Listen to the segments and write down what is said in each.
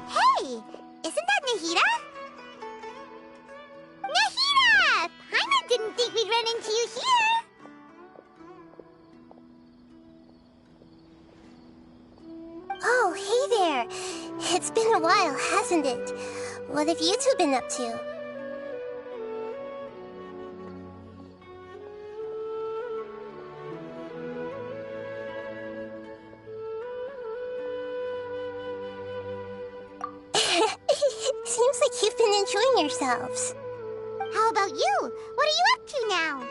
Hey, isn't that Nahida? Nahida! Paimon didn't think we'd run into you here. Oh, hey there. It's been a while, hasn't it? What have you two been up to? Seems like you've been enjoying yourselves. How about you? What are you up to now?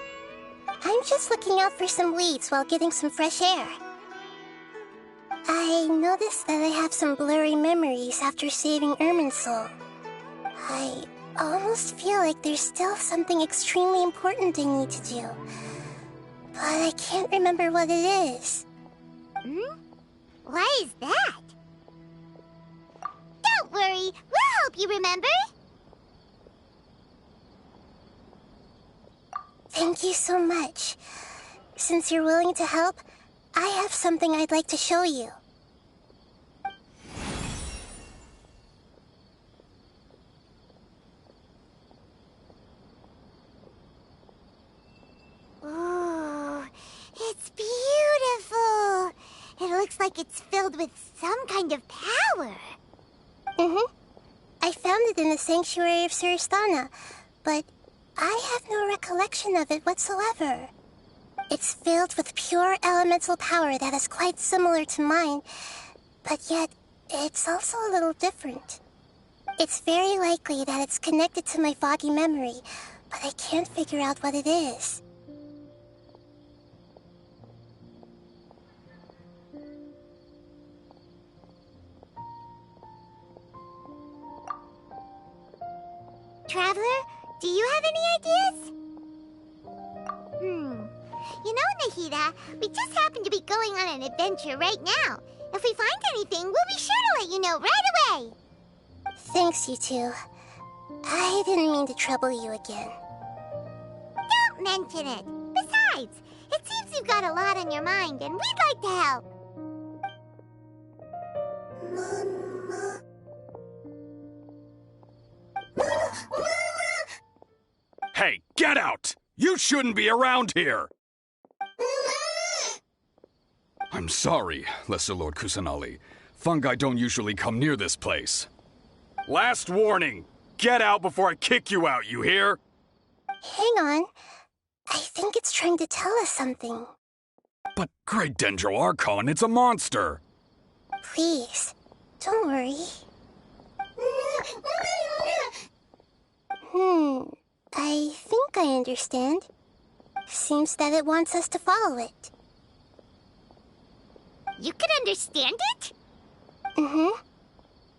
I'm just looking out for some weeds while getting some fresh air. I noticed that I have some blurry memories after saving Irminsul. I almost feel like there's still something extremely important I need to do. But I can't remember what it is. Why is that? Don't worry, we'll help you remember. Thank you so much. Since you're willing to help, I have something I'd like to show you. Ooh, it's beautiful. It looks like it's filled with some kind of power. I found it in the sanctuary of Suristana, but I have no recollection of it whatsoever. It's filled with pure elemental power that is quite similar to mine, but yet it's also a little different. It's very likely that it's connected to my foggy memory, but I can't figure out what it is. Traveler, do you have any ideas? You know, Nahida, we just happen to be going on an adventure right now. If we find anything, we'll be sure to let you know right away. Thanks, you two. I didn't mean to trouble you again. Don't mention it. Besides, it seems you've got a lot on your mind, and we'd like to help. Hey, get out! You shouldn't be around here! I'm sorry, Lesser Lord Kusanali. Fungi don't usually come near this place. Last warning! Get out before I kick you out, you hear? Hang on. I think it's trying to tell us something. But Great Dendro Archon, it's a monster! Please, don't worry. I think I understand. Seems that it wants us to follow it. You can understand it?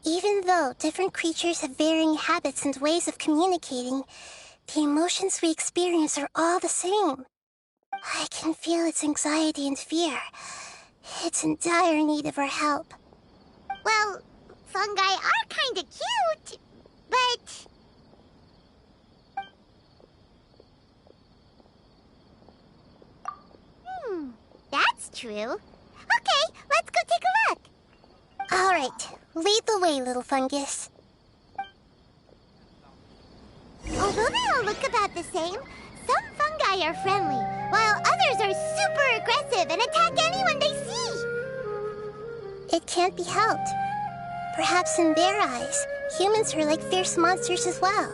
Even though different creatures have varying habits and ways of communicating, the emotions we experience are all the same. I can feel its anxiety and fear. It's in dire need of our help. Well, fungi are kinda cute, but... that's true. Okay, let's go take a look. All right, lead the way, little fungus. Although they all look about the same, some fungi are friendly, while others are super aggressive and attack anyone they see. It can't be helped. Perhaps in their eyes, humans are like fierce monsters as well.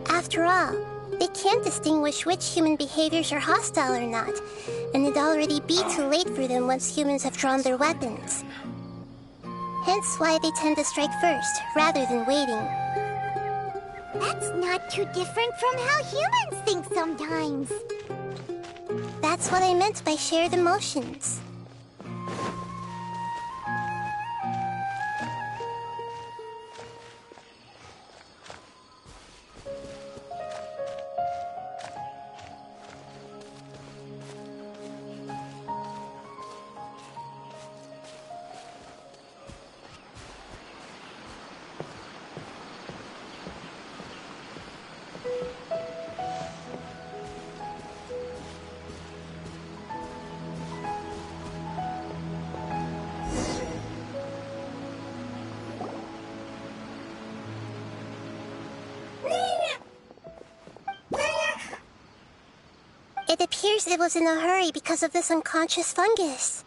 After all, they can't distinguish which human behaviors are hostile or not, and it'd already be too late for them once humans have drawn their weapons. Hence why they tend to strike first, rather than waiting. That's not too different from how humans think sometimes. That's what I meant by shared emotions. It appears it was in a hurry because of this unconscious fungus.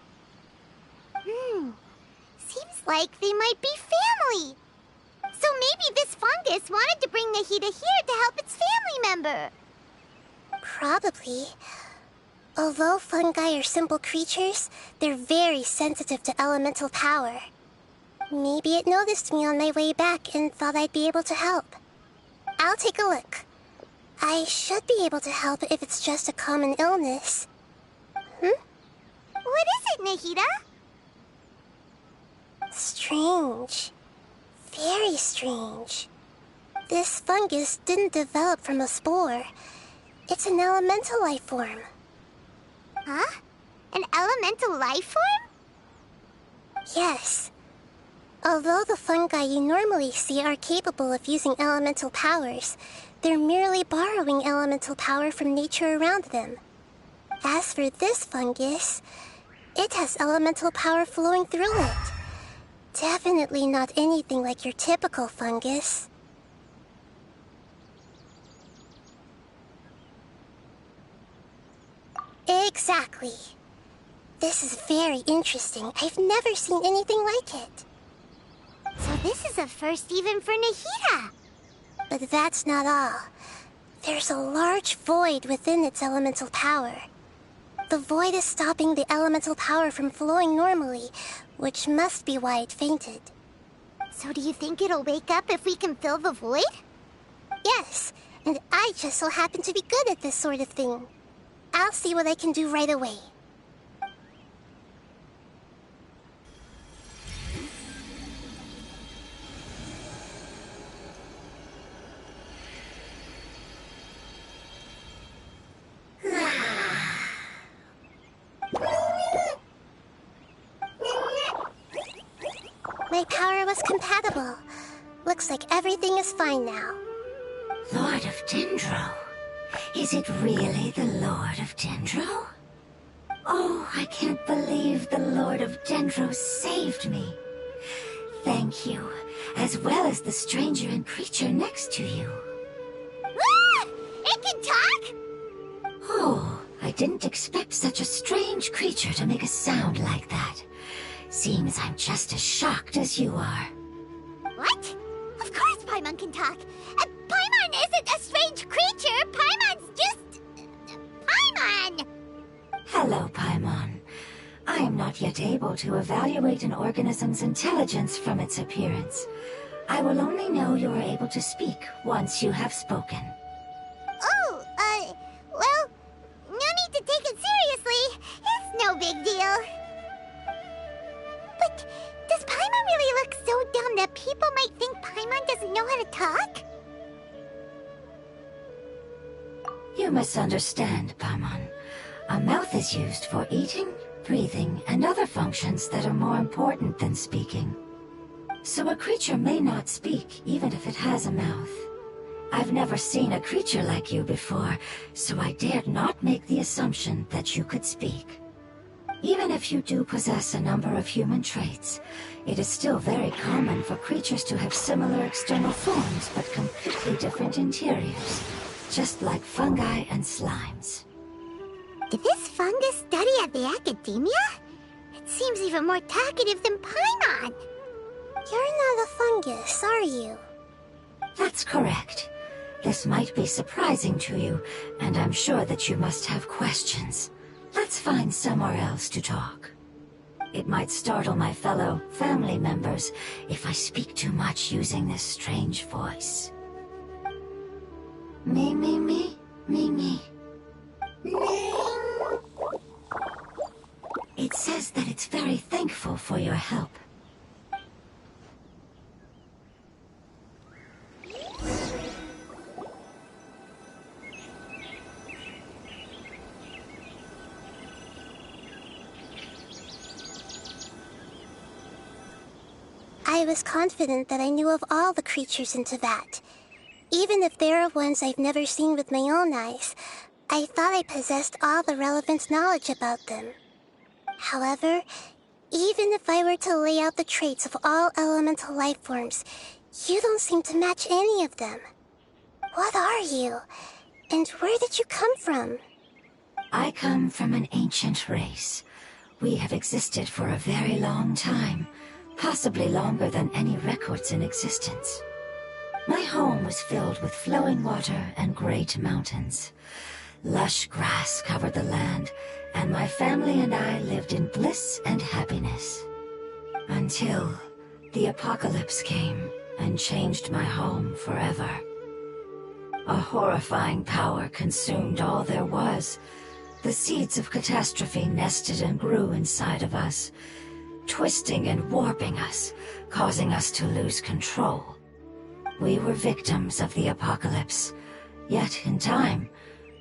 Seems like they might be family. So maybe this fungus wanted to bring Nahida here to help its family member. Probably. Although fungi are simple creatures, they're very sensitive to elemental power. Maybe it noticed me on my way back and thought I'd be able to help. I'll take a look. I should be able to help if it's just a common illness. What is it, Nahida? Strange. Very strange. This fungus didn't develop from a spore. It's an elemental life form. Huh? An elemental life form? Yes. Although the fungi you normally see are capable of using elemental powers, they're merely borrowing elemental power from nature around them. As for this fungus, it has elemental power flowing through it. Definitely not anything like your typical fungus. Exactly. This is very interesting. I've never seen anything like it. So this is a first even for Nahida. But that's not all. There's a large void within its elemental power. The void is stopping the elemental power from flowing normally, which must be why it fainted. So do you think it'll wake up if we can fill the void? Yes, and I just so happen to be good at this sort of thing. I'll see what I can do right away. My power was compatible. Looks like everything is fine now. Lord of Dendro? Is it really the Lord of Dendro? Oh, I can't believe the Lord of Dendro saved me. Thank you, as well as the stranger and creature next to you. Ah! It can talk? Oh, I didn't expect such a strange creature to make a sound like that. Seems I'm just as shocked as you are. What? Of course Paimon can talk. Paimon isn't a strange creature. Paimon's just... Paimon! Hello, Paimon. I am not yet able to evaluate an organism's intelligence from its appearance. I will only know you are able to speak once you have spoken. Oh, well, no need to take it seriously. It's no big deal. But does Paimon really look so dumb that people might think Paimon doesn't know how to talk? You misunderstand, Paimon. A mouth is used for eating, breathing, and other functions that are more important than speaking. So a creature may not speak, even if it has a mouth. I've never seen a creature like you before, so I dared not make the assumption that you could speak. Even if you do possess a number of human traits, it is still very common for creatures to have similar external forms but completely different interiors, just like fungi and slimes. Did this fungus study at the academia? It seems even more talkative than Paimon. You're not a fungus, are you? That's correct. This might be surprising to you, and I'm sure that you must have questions. Let's find somewhere else to talk. It might startle my fellow family members if I speak too much using this strange voice. Me, me, me, me, me. It says that it's very thankful for your help. I was confident that I knew of all the creatures in Teyvat. Even if there are ones I've never seen with my own eyes, I thought I possessed all the relevant knowledge about them. However, even if I were to lay out the traits of all elemental life forms, you don't seem to match any of them. What are you? And where did you come from? I come from an ancient race. We have existed for a very long time, possibly longer than any records in existence. My home was filled with flowing water and great mountains. Lush grass covered the land, and my family and I lived in bliss and happiness. Until the apocalypse came and changed my home forever. A horrifying power consumed all there was. The seeds of catastrophe nested and grew inside of us, twisting and warping us, causing us to lose control. We were victims of the apocalypse, yet in time,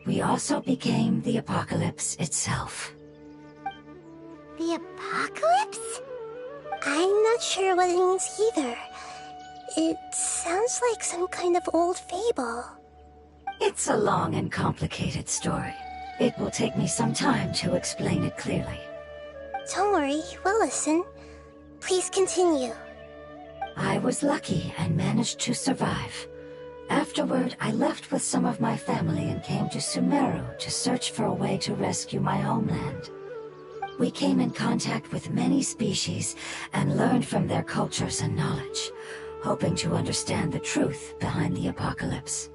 we also became the apocalypse itself. The apocalypse? I'm not sure what it means either. It sounds like some kind of old fable. It's a long and complicated story. It will take me some time to explain it clearly. Don't worry, we'll listen. Please continue. I was lucky and managed to survive. Afterward, I left with some of my family and came to Sumeru to search for a way to rescue my homeland. We came in contact with many species and learned from their cultures and knowledge, hoping to understand the truth behind the apocalypse.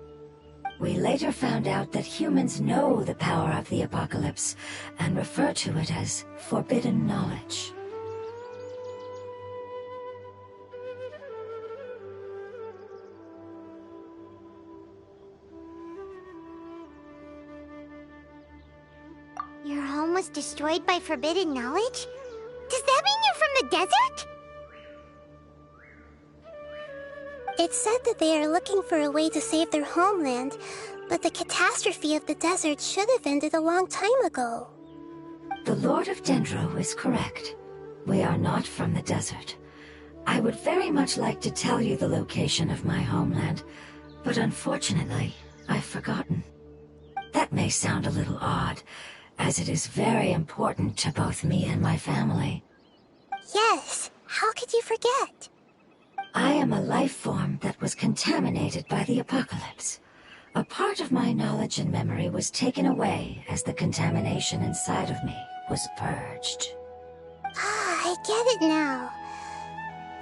We later found out that humans know the power of the apocalypse and refer to it as forbidden knowledge. Your home was destroyed by forbidden knowledge? Does that mean you're from the desert? It said that they are looking for a way to save their homeland, but the catastrophe of the desert should have ended a long time ago. The Lord of Dendro is correct. We are not from the desert. I would very much like to tell you the location of my homeland, but unfortunately, I've forgotten. That may sound a little odd, as it is very important to both me and my family. Yes, how could you forget? I am a life form that was contaminated by the apocalypse. A part of my knowledge and memory was taken away as the contamination inside of me was purged. Ah, I get it now.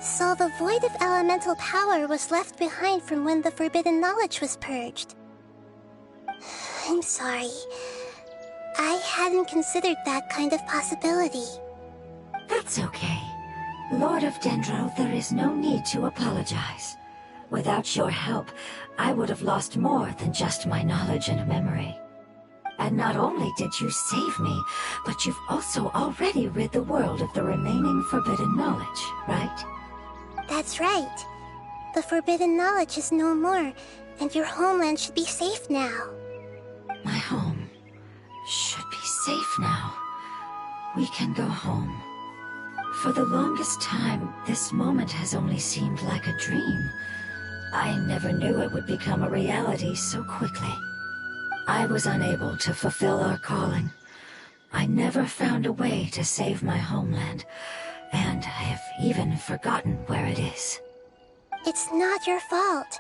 So the void of elemental power was left behind from when the forbidden knowledge was purged. I'm sorry. I hadn't considered that kind of possibility. That's okay. Lord of Dendro, there is no need to apologize. Without your help, I would have lost more than just my knowledge and memory. And not only did you save me, but you've also already rid the world of the remaining forbidden knowledge, right? That's right. The forbidden knowledge is no more, and your homeland should be safe now. My home should be safe now. We can go home. For the longest time, this moment has only seemed like a dream. I never knew it would become a reality so quickly. I was unable to fulfill our calling. I never found a way to save my homeland, and I have even forgotten where it is. It's not your fault.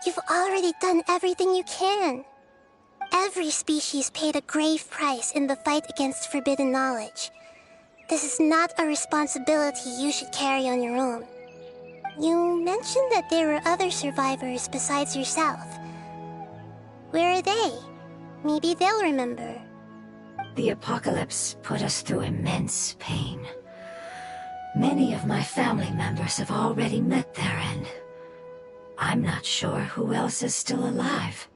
You've already done everything you can. Every species paid a grave price in the fight against forbidden knowledge. This is not a responsibility you should carry on your own. You mentioned that there were other survivors besides yourself. Where are they? Maybe they'll remember. The apocalypse put us through immense pain. Many of my family members have already met their end. I'm not sure who else is still alive.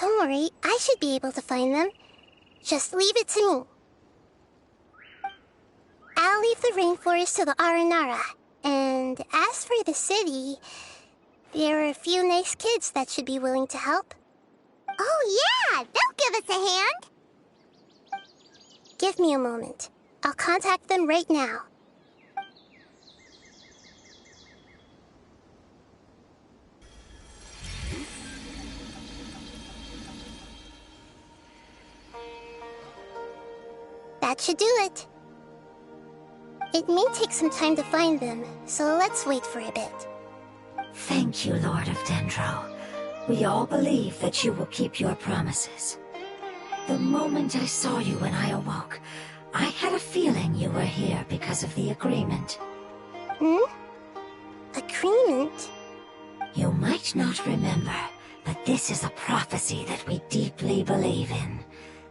Don't worry, I should be able to find them. Just leave it to me. I'll leave the rainforest to the Aranara. And as for the city, there are a few nice kids that should be willing to help. Oh yeah, they'll give us a hand. Give me a moment. I'll contact them right now. That should do it. It may take some time to find them, so let's wait for a bit. Thank you, Lord of Dendro. We all believe that you will keep your promises. The moment I saw you when I awoke, I had a feeling you were here because of the agreement. Agreement? You might not remember, but this is a prophecy that we deeply believe in.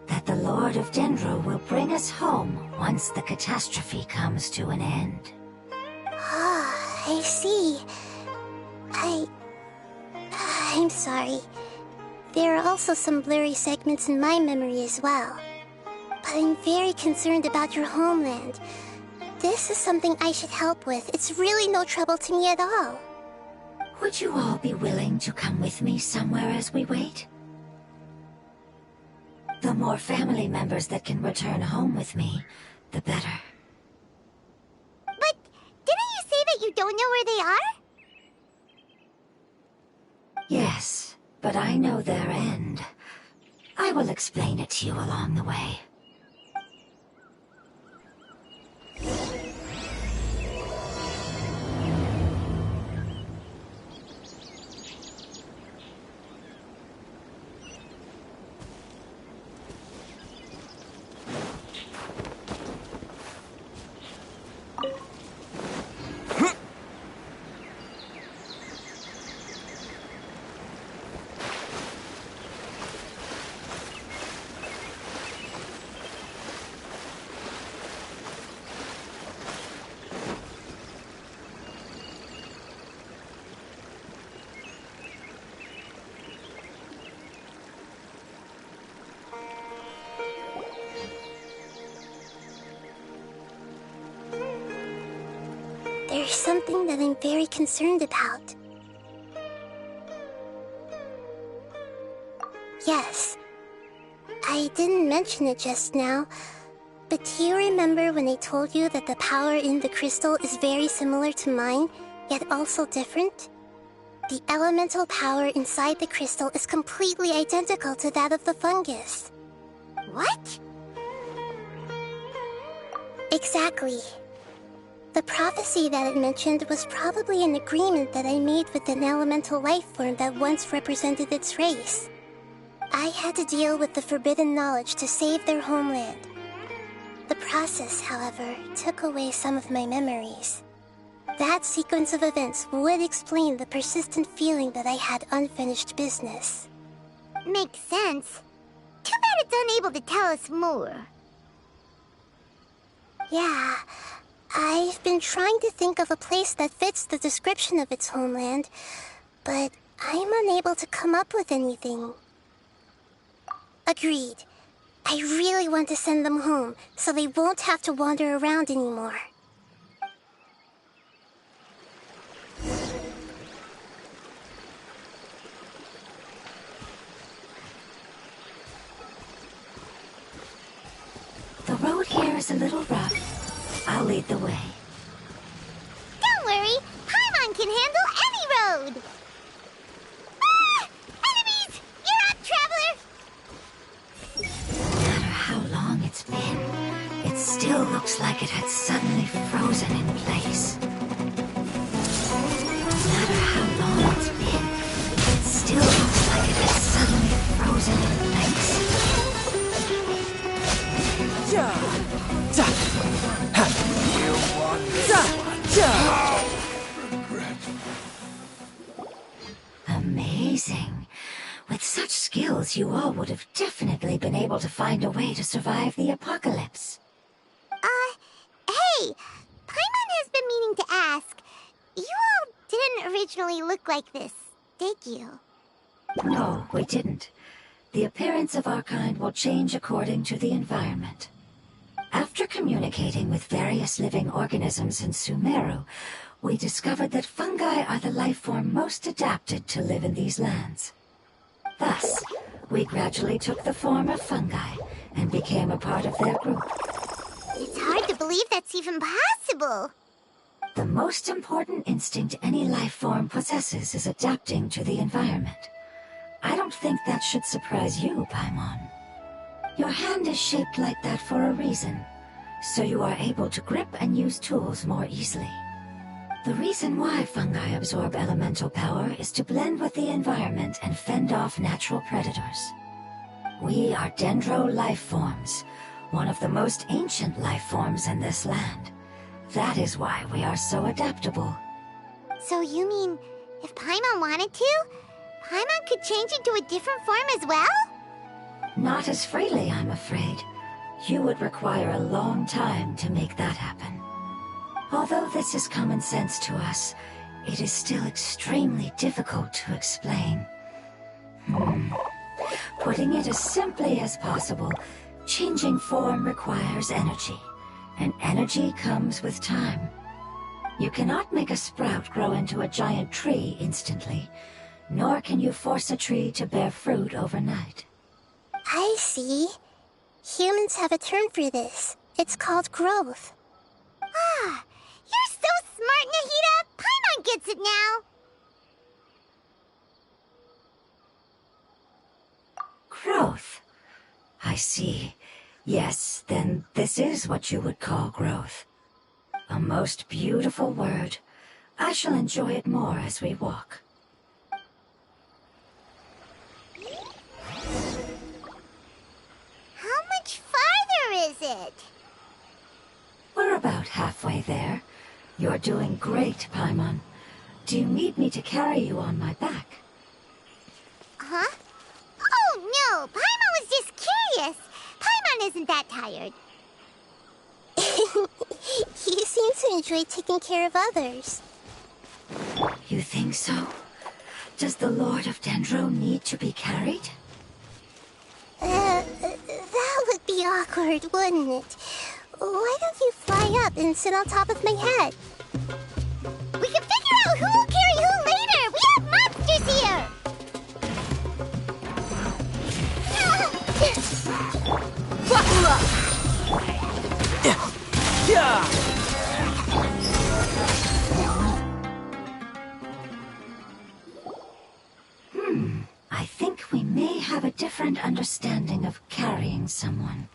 That the Lord of Dendro will bring us home once the catastrophe comes to an end. Ah, I see. I'm sorry. There are also some blurry segments in my memory as well. But I'm very concerned about your homeland. This is something I should help with. It's really no trouble to me at all. Would you all be willing to come with me somewhere as we wait? The more family members that can return home with me, the better. But didn't you say that you don't know where they are? Yes, but I know their end. I will explain it to you along the way. There's something that I'm very concerned about. Yes. I didn't mention it just now, but do you remember when I told you that the power in the crystal is very similar to mine, yet also different? The elemental power inside the crystal is completely identical to that of the fungus. What? Exactly. The prophecy that it mentioned was probably an agreement that I made with an elemental life form that once represented its race. I had to deal with the forbidden knowledge to save their homeland. The process, however, took away some of my memories. That sequence of events would explain the persistent feeling that I had unfinished business. Makes sense. Too bad it's unable to tell us more. Yeah, I've been trying to think of a place that fits the description of its homeland, but I'm unable to come up with anything. Agreed. I really want to send them home, so they won't have to wander around anymore. The road here is a little rough. I'll lead the way. Don't worry, Paimon can handle any road! Ah! Enemies! You're up, traveler! No matter how long it's been, it still looks like it had suddenly frozen in place. No matter how long it's been, it still looks like it had suddenly frozen in place. Amazing. With such skills, you all would have definitely been able to find a way to survive the apocalypse. Hey! Paimon has been meaning to ask. You all didn't originally look like this, did you? No, we didn't. The appearance of our kind will change according to the environment. After communicating with various living organisms in Sumeru, we discovered that fungi are the life form most adapted to live in these lands. Thus, we gradually took the form of fungi and became a part of their group. It's hard to believe that's even possible. The most important instinct any life form possesses is adapting to the environment. I don't think that should surprise you, Paimon. Your hand is shaped like that for a reason, so you are able to grip and use tools more easily. The reason why fungi absorb elemental power is to blend with the environment and fend off natural predators. We are Dendro life forms, one of the most ancient life forms in this land. That is why we are so adaptable. So you mean, if Paimon wanted to, Paimon could change into a different form as well? Not as freely, I'm afraid. You would require a long time to make that happen. Although this is common sense to us, it is still extremely difficult to explain. Putting it as simply as possible, changing form requires energy, and energy comes with time. You cannot make a sprout grow into a giant tree instantly, nor can you force a tree to bear fruit overnight. I see. Humans have a term for this. It's called growth. Ah, you're so smart, Nahida! Paimon gets it now! Growth. I see. Yes, then this is what you would call growth. A most beautiful word. I shall enjoy it more as we walk. How much farther is it? We're about halfway there. You're doing great, Paimon. Do you need me to carry you on my back? Huh? Oh, no! Paimon was just curious! Paimon isn't that tired. You seem to enjoy taking care of others. You think so? Does the Lord of Dendro need to be carried? That would be awkward, wouldn't it? Why don't you fly up and sit on top of my head? We can figure out who will carry who later! We have monsters here! I think we may have a different understanding of carrying someone.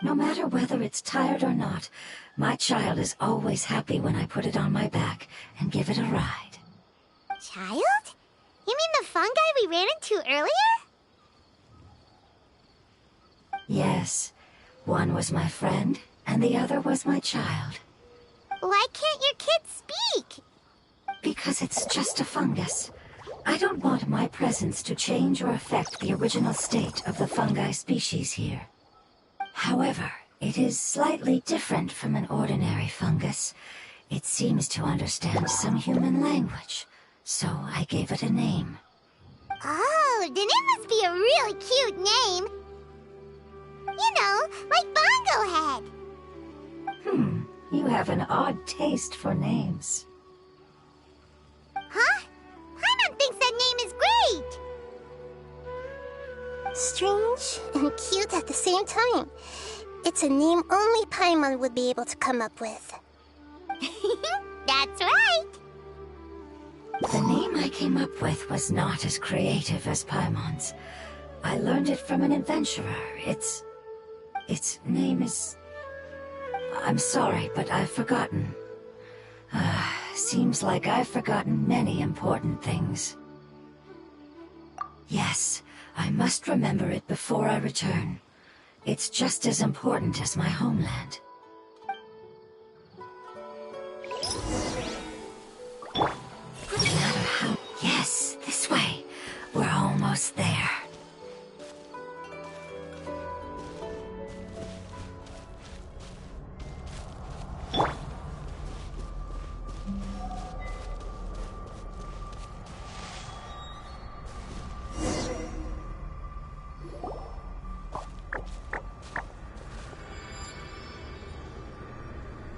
No matter whether it's tired or not, my child is always happy when I put it on my back and give it a ride. Child? You mean the fungi we ran into earlier? Yes, one was my friend, and the other was my child. Why can't your kid speak? Because it's just a fungus. I don't want my presence to change or affect the original state of the fungi species here. However, it is slightly different from an ordinary fungus. It seems to understand some human language, so I gave it a name. Oh, then it must be a really cute name. You know, like Bongo Head. You have an odd taste for names. Huh? Paimon thinks that name is great. Strange and cute at the same time. It's a name only Paimon would be able to come up with. That's right. The name I came up with was not as creative as Paimon's. I learned it from an adventurer. Its name is... I'm sorry, but I've forgotten. Seems like I've forgotten many important things. Yes, I must remember it before I return. It's just as important as my homeland. No matter how... Yes, this way. We're almost there.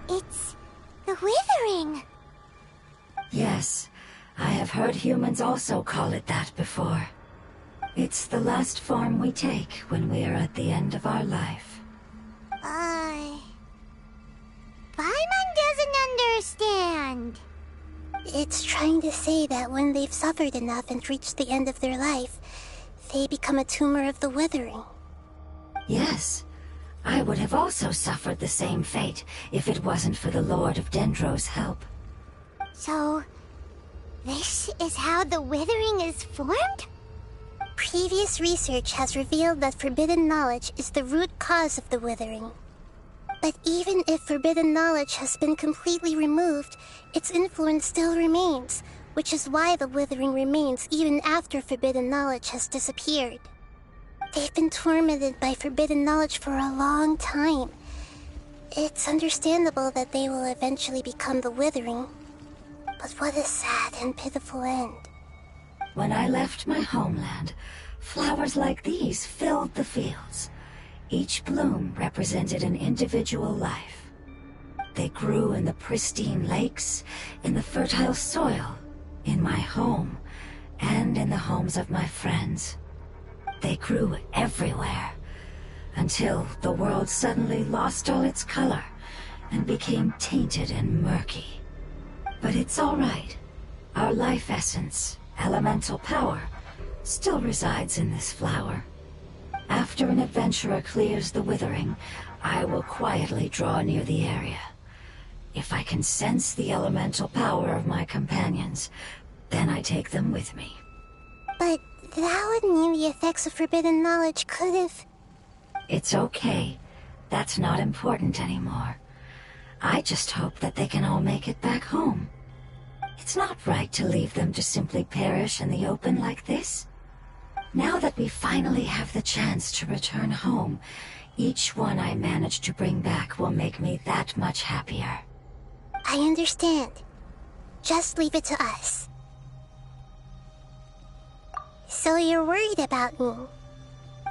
It's the Withering. Yes, I have heard humans also call it that before. It's the last form we take when we are at the end of our life. Paimon doesn't understand. It's trying to say that when they've suffered enough and reached the end of their life, they become a tumor of the Withering. Yes, I would have also suffered the same fate if it wasn't for the Lord of Dendro's help. So, this is how the Withering is formed? Previous research has revealed that forbidden knowledge is the root cause of the withering. But even if forbidden knowledge has been completely removed, its influence still remains, which is why the withering remains even after forbidden knowledge has disappeared. They've been tormented by forbidden knowledge for a long time. It's understandable that they will eventually become the withering. But what a sad and pitiful end. When I left my homeland, flowers like these filled the fields. Each bloom represented an individual life. They grew in the pristine lakes, in the fertile soil, in my home, and in the homes of my friends. They grew everywhere, until the world suddenly lost all its color and became tainted and murky. But it's all right. Our life essence, elemental power, still resides in this flower. After an adventurer clears the withering, I will quietly draw near the area. If I can sense the elemental power of my companions, then I take them with me. But that would mean the effects of forbidden knowledge could have... It's okay. That's not important anymore. I just hope that they can all make it back home. It's not right to leave them to simply perish in the open like this. Now that we finally have the chance to return home, each one I manage to bring back will make me that much happier. I understand. Just leave it to us. So you're worried about me?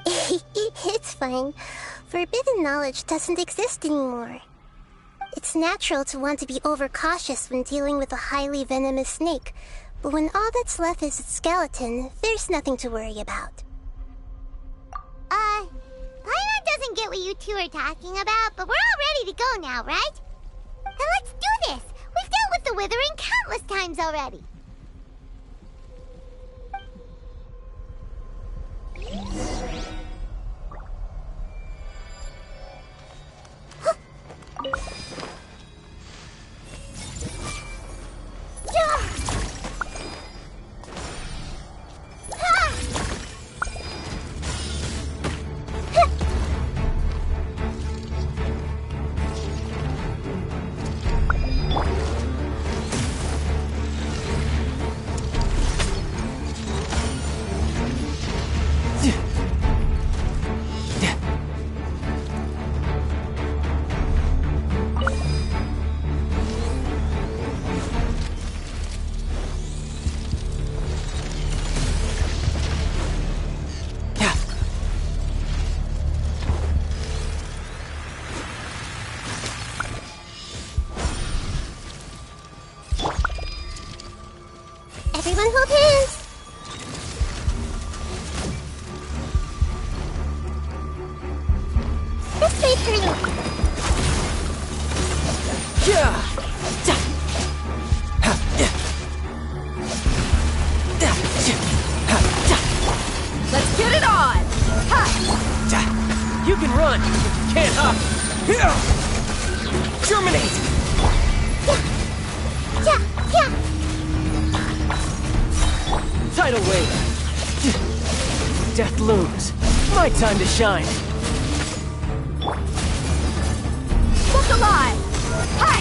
It's fine. Forbidden knowledge doesn't exist anymore. It's natural to want to be overcautious when dealing with a highly venomous snake, but when all that's left is its skeleton, there's nothing to worry about. Paimon doesn't get what you two are talking about, but we're all ready to go now, right? Then let's do this! We've dealt with the withering countless times already! Everyone hold hands! This way for me! Let's get it on! Ha! You can run, but you can't hop. Germinate! Tidal wave. Death looms. My time to shine. Look alive! Hi!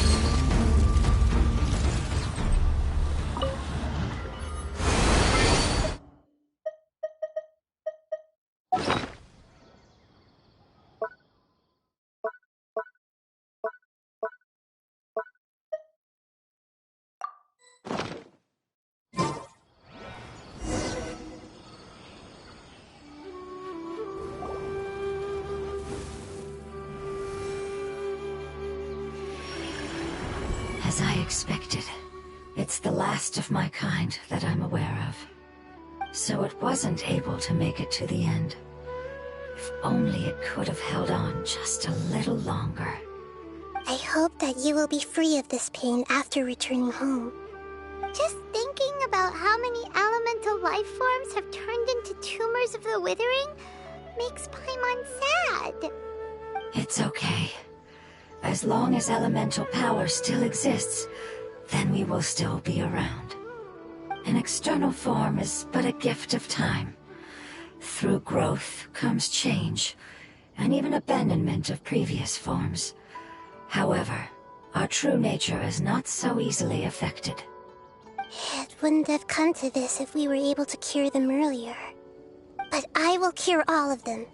As I expected, it's the last of my kind that I'm aware of. So it wasn't able to make it to the end. If only it could have held on just a little longer. I hope that you will be free of this pain after returning home. Just thinking about how many elemental life forms have turned into tumors of the withering makes Paimon sad. It's okay. As long as elemental power still exists, then we will still be around. An external form is but a gift of time. Through growth comes change, and even abandonment of previous forms. However, our true nature is not so easily affected. It wouldn't have come to this if we were able to cure them earlier. But I will cure all of them.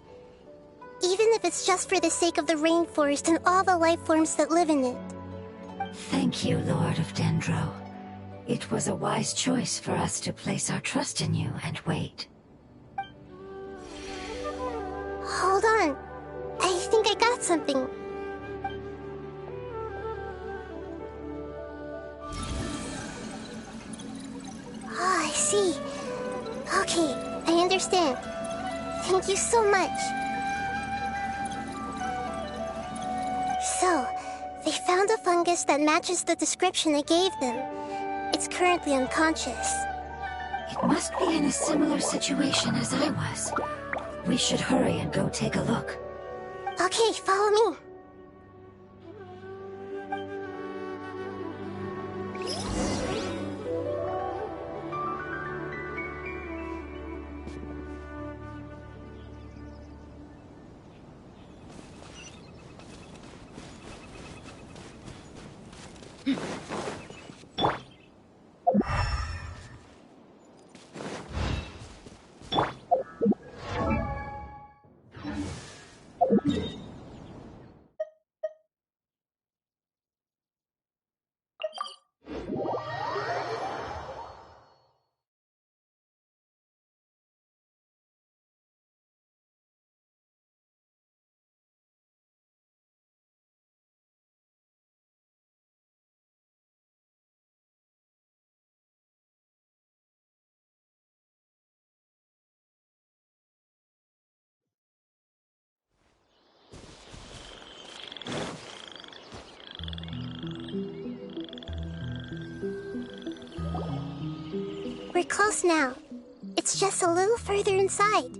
Even if it's just for the sake of the rainforest and all the life forms that live in it. Thank you, Lord of Dendro. It was a wise choice for us to place our trust in you and wait. Hold on. I think I got something. Oh, I see. Okay, I understand. Thank you so much. So, they found a fungus that matches the description I gave them. It's currently unconscious. It must be in a similar situation as I was. We should hurry and go take a look. Okay, follow me. We're close now. It's just a little further inside.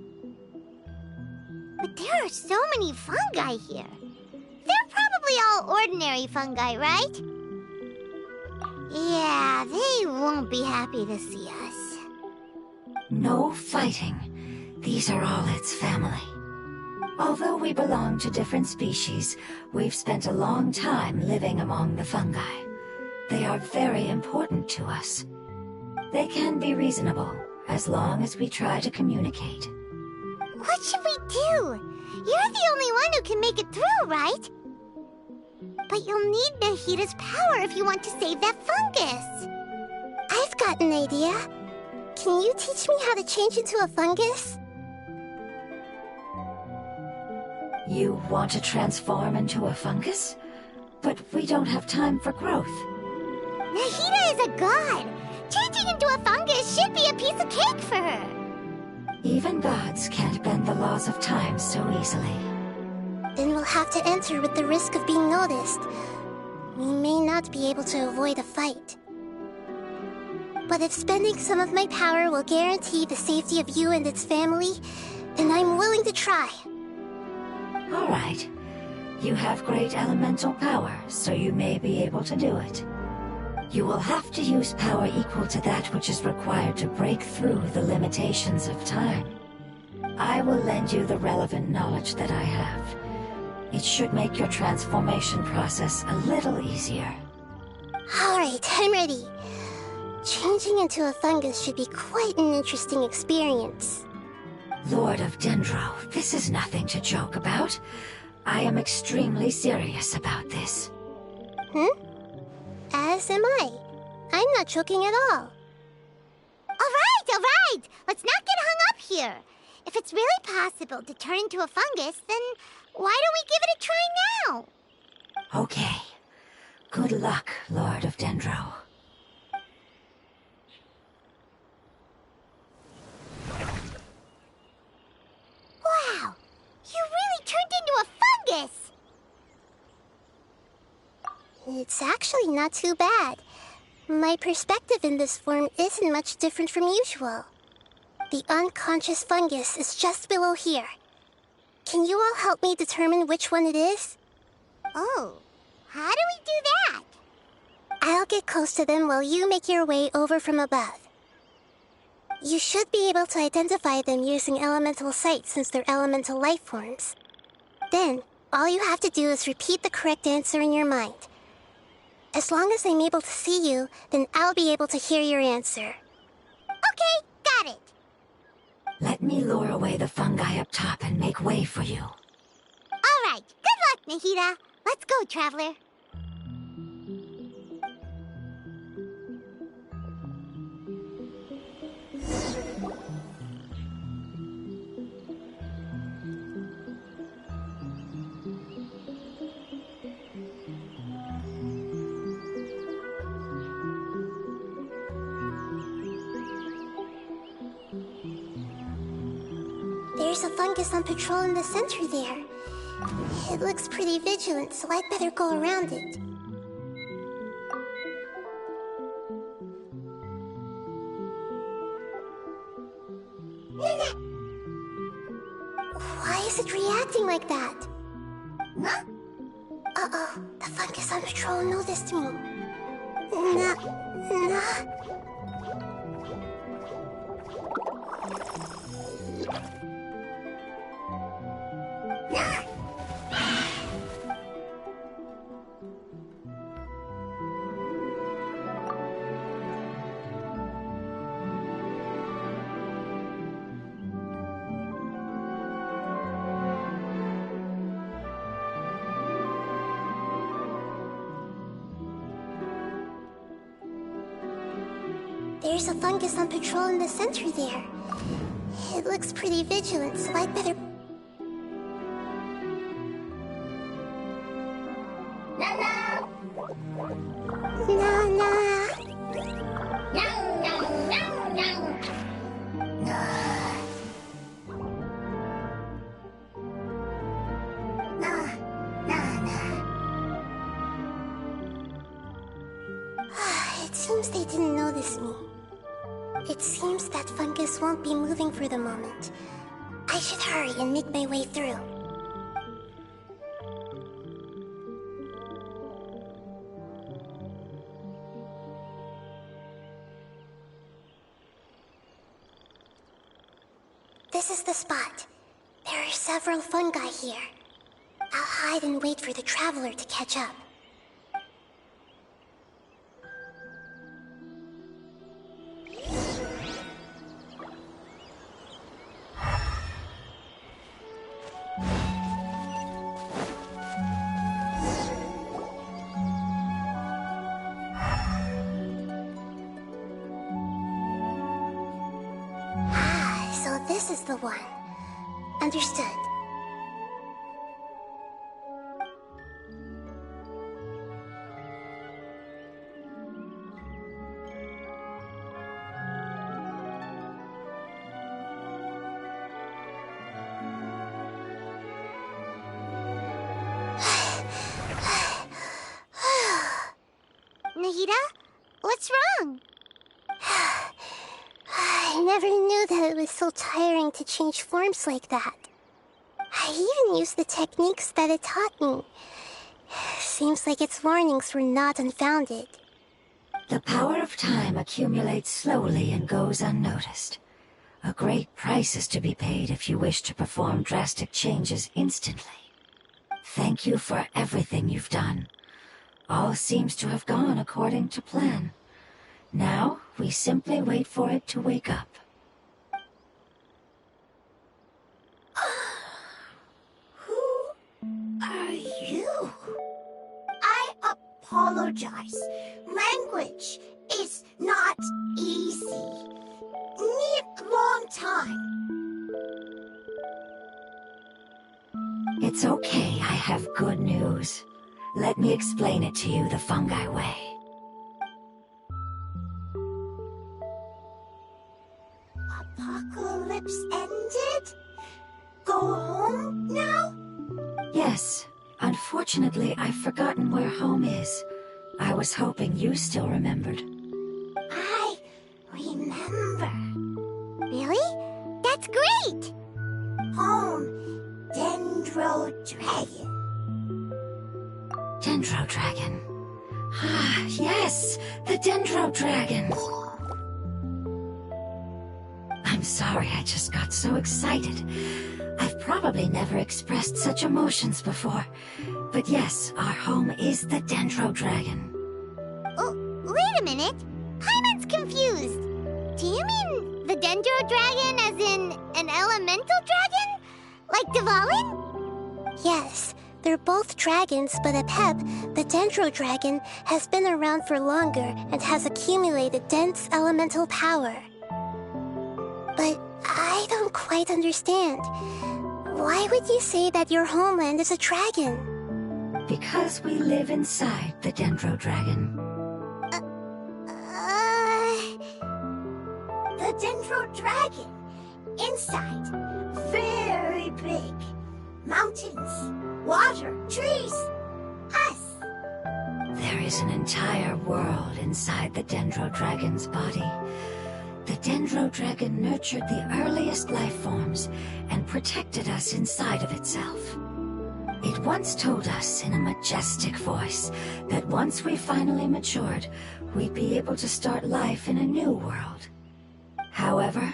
But there are so many fungi here. They're probably all ordinary fungi, right? Yeah, they won't be happy to see us. No fighting. These are all its family. Although we belong to different species, we've spent a long time living among the fungi. They are very important to us. They can be reasonable, as long as we try to communicate. What should we do? You're the only one who can make it through, right? But you'll need Nahida's power if you want to save that fungus. I've got an idea. Can you teach me how to change into a fungus? You want to transform into a fungus? But we don't have time for growth. Nahida is a god. Changing into a fungus should be a piece of cake for her. Even gods can't bend the laws of time so easily. Then we'll have to enter with the risk of being noticed. We may not be able to avoid a fight. But if spending some of my power will guarantee the safety of you and its family, then I'm willing to try. All right. You have great elemental power, so you may be able to do it. You will have to use power equal to that which is required to break through the limitations of time. I will lend you the relevant knowledge that I have. It should make your transformation process a little easier. Alright, I'm ready. Changing into a fungus should be quite an interesting experience. Lord of Dendro, this is nothing to joke about. I am extremely serious about this. As am I. I'm not joking at all. All right. Let's not get hung up here. If it's really possible to turn into a fungus, then why don't we give it a try now? Okay. Good luck, Lord of Dendro. Wow, you really turned into a fungus! It's actually not too bad. My perspective in this form isn't much different from usual. The unconscious fungus is just below here. Can you all help me determine which one it is? Oh, how do we do that? I'll get close to them while you make your way over from above. You should be able to identify them using elemental sight since they're elemental life forms. Then, all you have to do is repeat the correct answer in your mind. As long as I'm able to see you, then I'll be able to hear your answer. Okay, got it. Let me lure away the fungi up top and make way for you. All right, good luck, Nahida. Let's go, Traveler. There's a fungus on patrol in the center there. It looks pretty vigilant, so I'd better go around it. Why is it reacting like that? Uh-oh, the fungus on patrol noticed me. There's a fungus on patrol in the center there. It looks pretty vigilant, so I'd better... It seems they didn't notice me. It seems that fungus won't be moving for the moment. I should hurry and make my way through. This is the spot. There are several fungi here. I'll hide and wait for the traveler to catch up. This is the one. Understood. Nahida? What's wrong? I never knew that it was so tiring to change forms like that. I even used the techniques that it taught me. Seems like its warnings were not unfounded. The power of time accumulates slowly and goes unnoticed. A great price is to be paid if you wish to perform drastic changes instantly. Thank you for everything you've done. All seems to have gone according to plan. Now, we simply wait for it to wake up. Who are you? I apologize. Language is not easy. Need long time. It's okay, I have good news. Let me explain it to you the fungi way. Apocalypse ended? Go home now? Yes. Unfortunately, I've forgotten where home is. I was hoping you still remembered. I remember. Really? That's great! Home, Dendro Dragon. Dendro Dragon. Ah, yes! The Dendro Dragon! sorry, I just got so excited. I've probably never expressed such emotions before. But yes, our home is the Dendro Dragon. Oh, wait a minute. Paimon's confused. Do you mean the Dendro Dragon as in an elemental dragon? Like Dvalin? Yes, they're both dragons, but Apep, the Dendro Dragon, has been around for longer and has accumulated dense elemental power. But I don't quite understand. Why would you say that your homeland is a dragon? Because we live inside the Dendro Dragon. The Dendro Dragon. Inside. Very big. Mountains, water, trees. Us. There is an entire world inside the Dendro Dragon's body. The Dendro Dragon nurtured the earliest life forms and protected us inside of itself. It once told us in a majestic voice that once we finally matured, we'd be able to start life in a new world. However,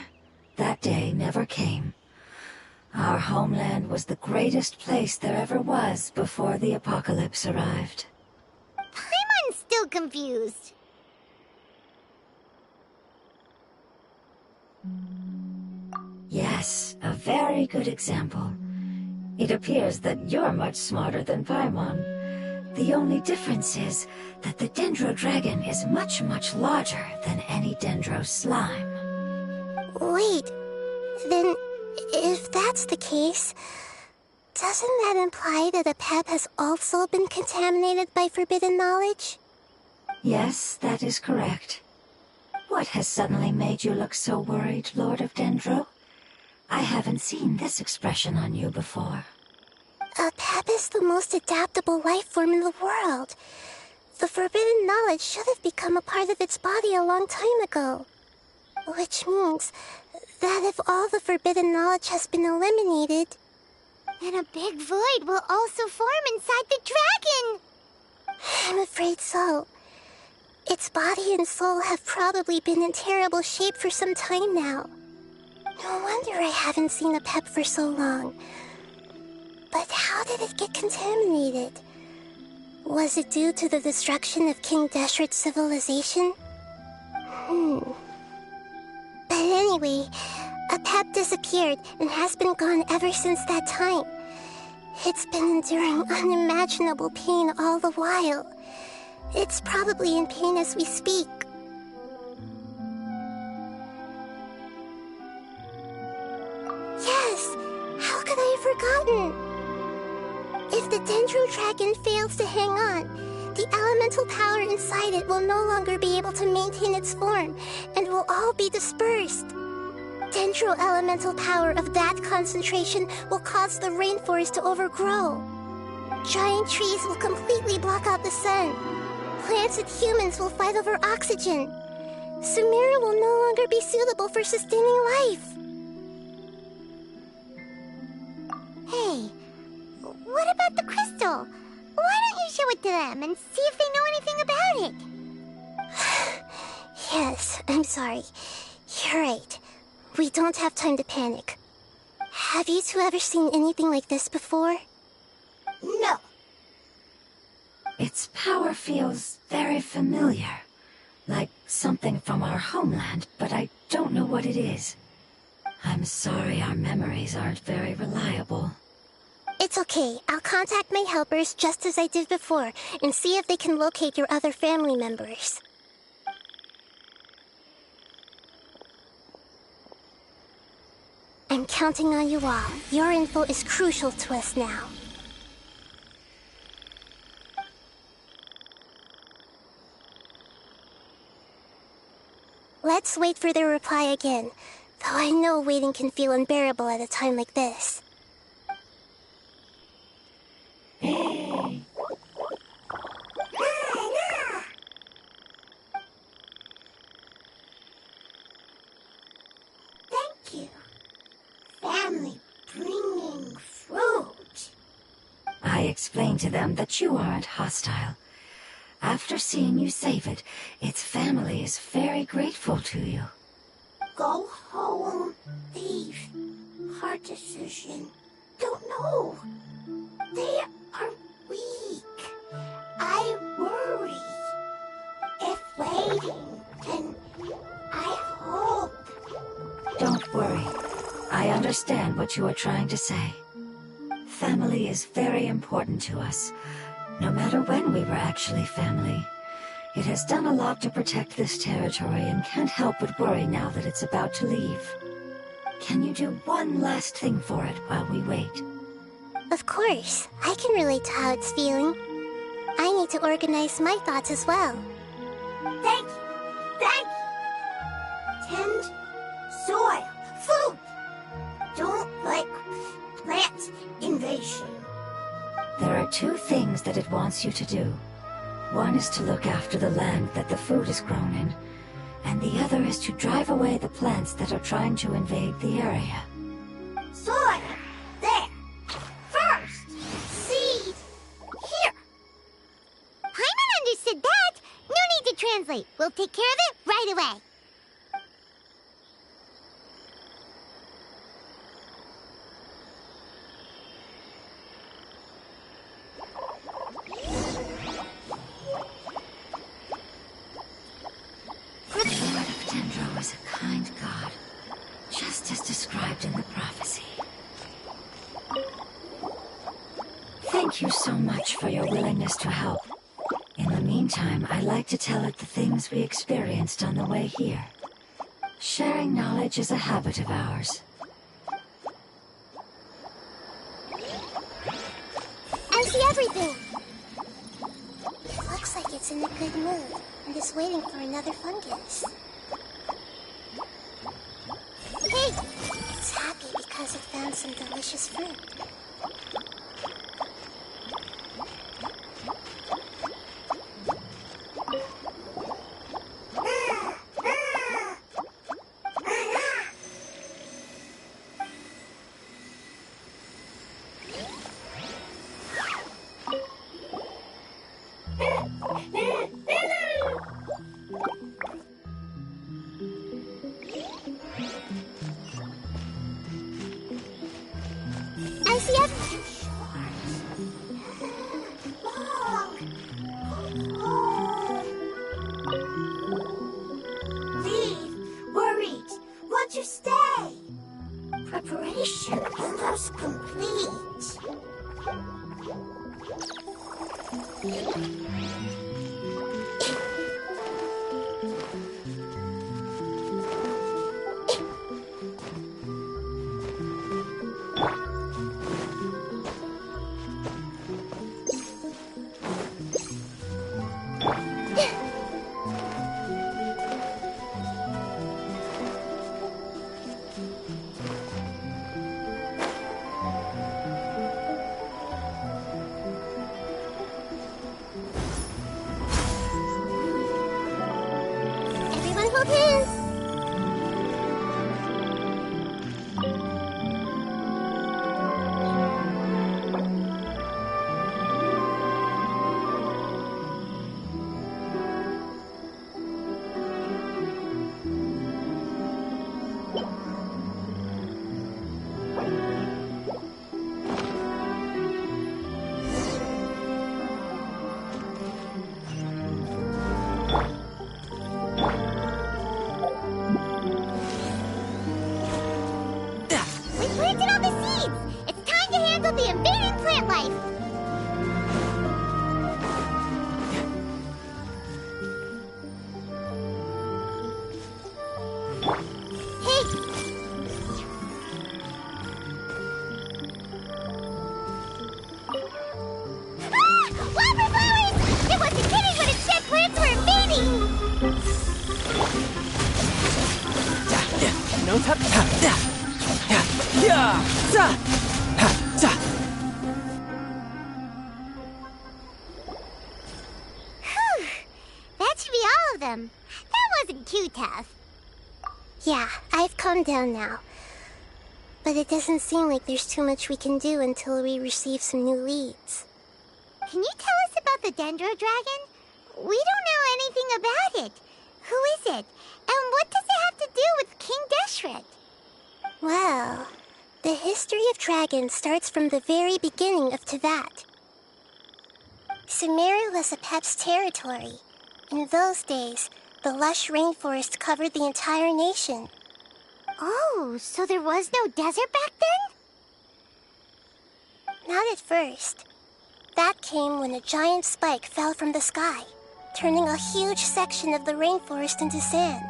that day never came. Our homeland was the greatest place there ever was before the apocalypse arrived. Paimon's still confused. Yes, a very good example. It appears that you're much smarter than Paimon. The only difference is that the Dendro Dragon is much, much larger than any Dendro slime. Wait, then if that's the case, doesn't that imply that Apep has also been contaminated by forbidden knowledge? Yes, that is correct. What has suddenly made you look so worried, Lord of Dendro? I haven't seen this expression on you before. Apep is the most adaptable life form in the world. The forbidden knowledge should have become a part of its body a long time ago. Which means that if all the forbidden knowledge has been eliminated, then a big void will also form inside the dragon. I'm afraid so. Its body and soul have probably been in terrible shape for some time now. No wonder I haven't seen Apep for so long. But how did it get contaminated? Was it due to the destruction of King Deshret's civilization? But anyway, Apep disappeared and has been gone ever since that time. It's been enduring unimaginable pain all the while. It's probably in pain as we speak. Yes! How could I have forgotten? If the Dendro Dragon fails to hang on, the elemental power inside it will no longer be able to maintain its form and will all be dispersed. Dendro elemental power of that concentration will cause the rainforest to overgrow. Giant trees will completely block out the sun. Plants and humans will fight over oxygen. Sumeru will no longer be suitable for sustaining life. Hey, what about the crystal? Why don't you show it to them and see if they know anything about it? Yes, I'm sorry. You're right. We don't have time to panic. Have you two ever seen anything like this before? No. Its power feels very familiar. Like something from our homeland, but I don't know what it is. I'm sorry our memories aren't very reliable. It's okay. I'll contact my helpers just as I did before and see if they can locate your other family members. I'm counting on you all. Your info is crucial to us now. Let's wait for their reply again, though I know waiting can feel unbearable at a time like this. Thank you. Family bringing fruit. I explained to them that you aren't hostile. After seeing you save it, its family is very grateful to you. Go home. Leave. Hard decision. Don't know. They are weak. I worry. If waiting, then I hope. Don't worry. I understand what you are trying to say. Family is very important to us, no matter when we were actually family. It has done a lot to protect this territory and can't help but worry now that it's about to leave. Can you do one last thing for it while we wait? Of course. I can relate to how it's feeling. I need to organize my thoughts as well. Thank you. Thank you. Tend soil. Food. Don't like plant invasion. There are two things that it wants you to do. One is to look after the land that the food is grown in, and the other is to drive away the plants that are trying to invade the area. Soil. There. First. Seed. Here. Paimon understood that. No need to translate. We'll take care of it right away. The Lord of Dendro is a kind god, just as described in the prophecy. Thank you so much for your willingness to help. In the meantime, I'd like to tell it the things we experienced on the way here. Sharing knowledge is a habit of ours. I see everything. It looks like it's in a good mood and is waiting for another fungus. Hey! It's happy because it found some delicious fruit. I see everything. Leave. Worried. Want to stay. Preparation almost complete. Everyone hold hands. We planted all the seeds. It's time to handle the invading plant life. Hey! Ah! Wildflowers! It wasn't kidding when it said plants were invading! No tap. Yeah. Whew. That should be all of them. That wasn't too tough. Yeah, I've calmed down now. But it doesn't seem like there's too much we can do until we receive some new leads. Can you tell us about the Dendro Dragon? We don't know anything about it. Who is it? And what does it have to do with King Deshret? Well, the history of dragons starts from the very beginning of Teyvat. Sumeru was Apep's territory. In those days, the lush rainforest covered the entire nation. Oh, so there was no desert back then? Not at first. That came when a giant spike fell from the sky, turning a huge section of the rainforest into sand.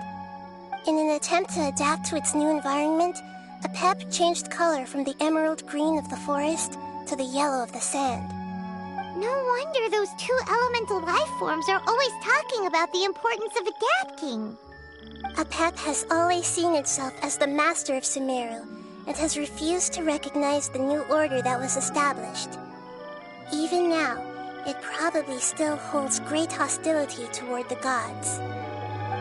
In an attempt to adapt to its new environment, Apep changed color from the emerald green of the forest to the yellow of the sand. No wonder those two elemental life forms are always talking about the importance of adapting. Apep has always seen itself as the master of Sumeru and has refused to recognize the new order that was established. Even now, it probably still holds great hostility toward the gods.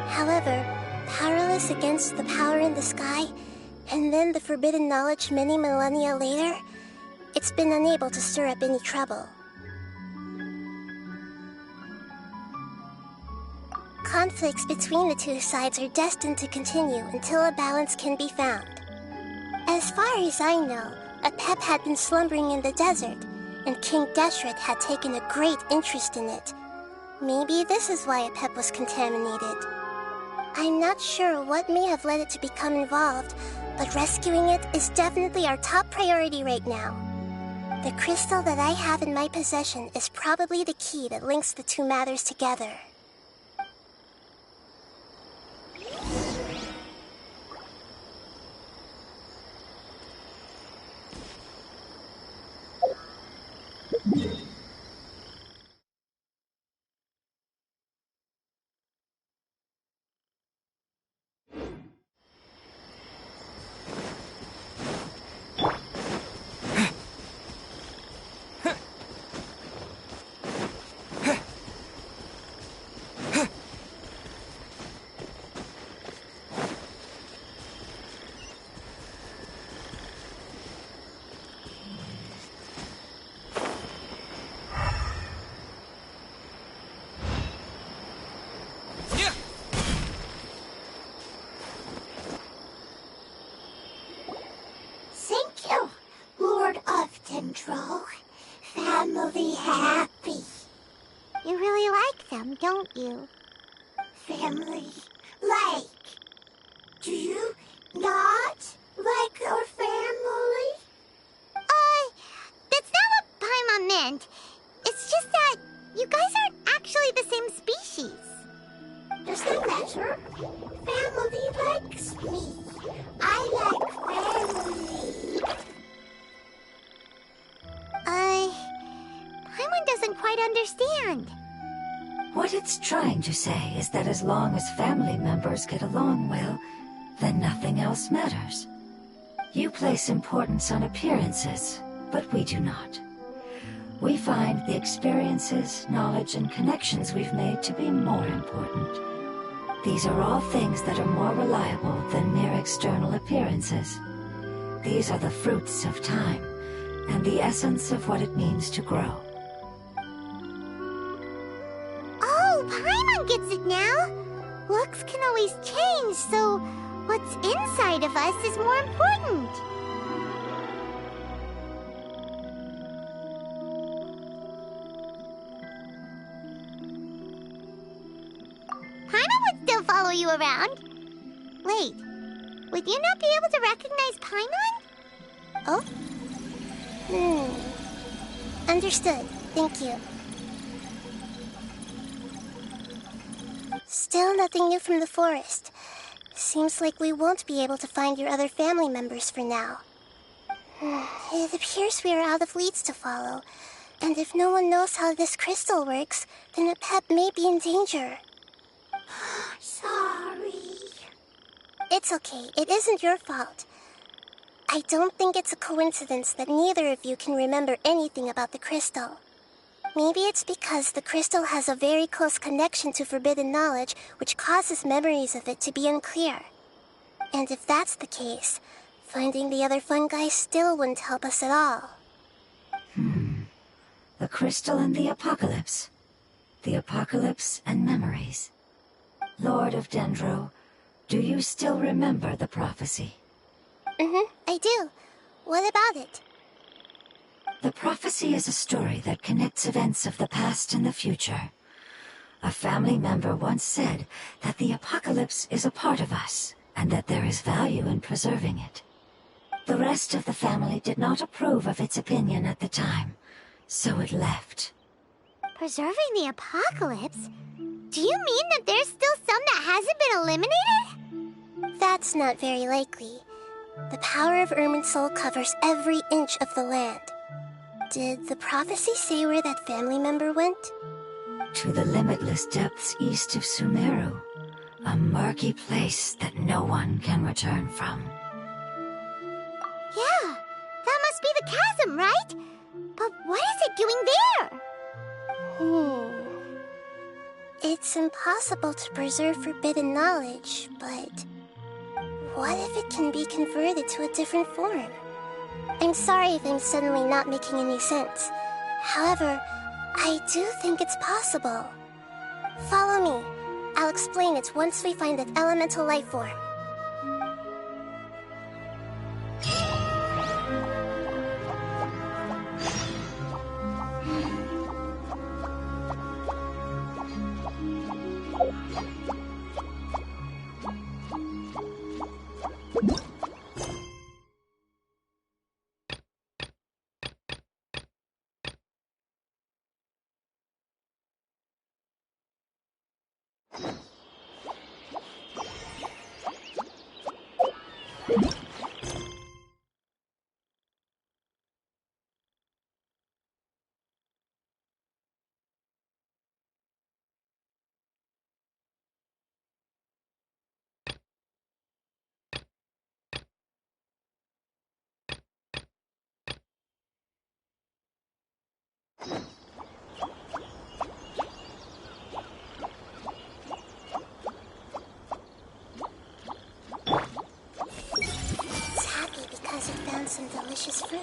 However, powerless against the power in the sky, and then the forbidden knowledge many millennia later, it's been unable to stir up any trouble. Conflicts between the two sides are destined to continue until a balance can be found. As far as I know, Apep had been slumbering in the desert, and King Deshret had taken a great interest in it. Maybe this is why Apep was contaminated. I'm not sure what may have led it to become involved, but rescuing it is definitely our top priority right now. The crystal that I have in my possession is probably the key that links the two matters together. Thank you, Lord of Dendro. Family happy. You really like them, don't you? Family like. Do you not like your family? That's not what Paimon meant. It's just that you guys aren't actually the same species. Doesn't matter. Family likes me. I like family. Paimon doesn't quite understand. What it's trying to say is that as long as family members get along well, then nothing else matters. You place importance on appearances, but we do not. We find the experiences, knowledge, and connections we've made to be more important. These are all things that are more reliable than mere external appearances. These are the fruits of time, and the essence of what it means to grow. Oh, Paimon gets it now. Looks can always change, so what's inside of us is more important. Paimon would still follow you around. Wait, would you not be able to recognize Paimon? Oh? Understood. Thank you. Still nothing new from the forest. Seems like we won't be able to find your other family members for now. It appears we are out of leads to follow. And if no one knows how this crystal works, then Apep may be in danger. Sorry. It's okay. It isn't your fault. I don't think it's a coincidence that neither of you can remember anything about the crystal. Maybe it's because the crystal has a very close connection to forbidden knowledge, which causes memories of it to be unclear. And if that's the case, finding the other fungi still wouldn't help us at all. The crystal and the apocalypse. The apocalypse and memories. Lord of Dendro, do you still remember the prophecy? I do. What about it? The prophecy is a story that connects events of the past and the future. A family member once said that the apocalypse is a part of us, and that there is value in preserving it. The rest of the family did not approve of its opinion at the time, so it left. Preserving the apocalypse? Do you mean that there's still some that hasn't been eliminated? That's not very likely. The power of Irminsul covers every inch of the land. Did the prophecy say where that family member went? To the limitless depths east of Sumeru, a murky place that no one can return from. Yeah, that must be the chasm, right? But what is it doing there? It's impossible to preserve forbidden knowledge, but what if it can be converted to a different form? I'm sorry if I'm suddenly not making any sense. However, I do think it's possible. Follow me. I'll explain it once we find that elemental life form. It's happy because it found some delicious fruit.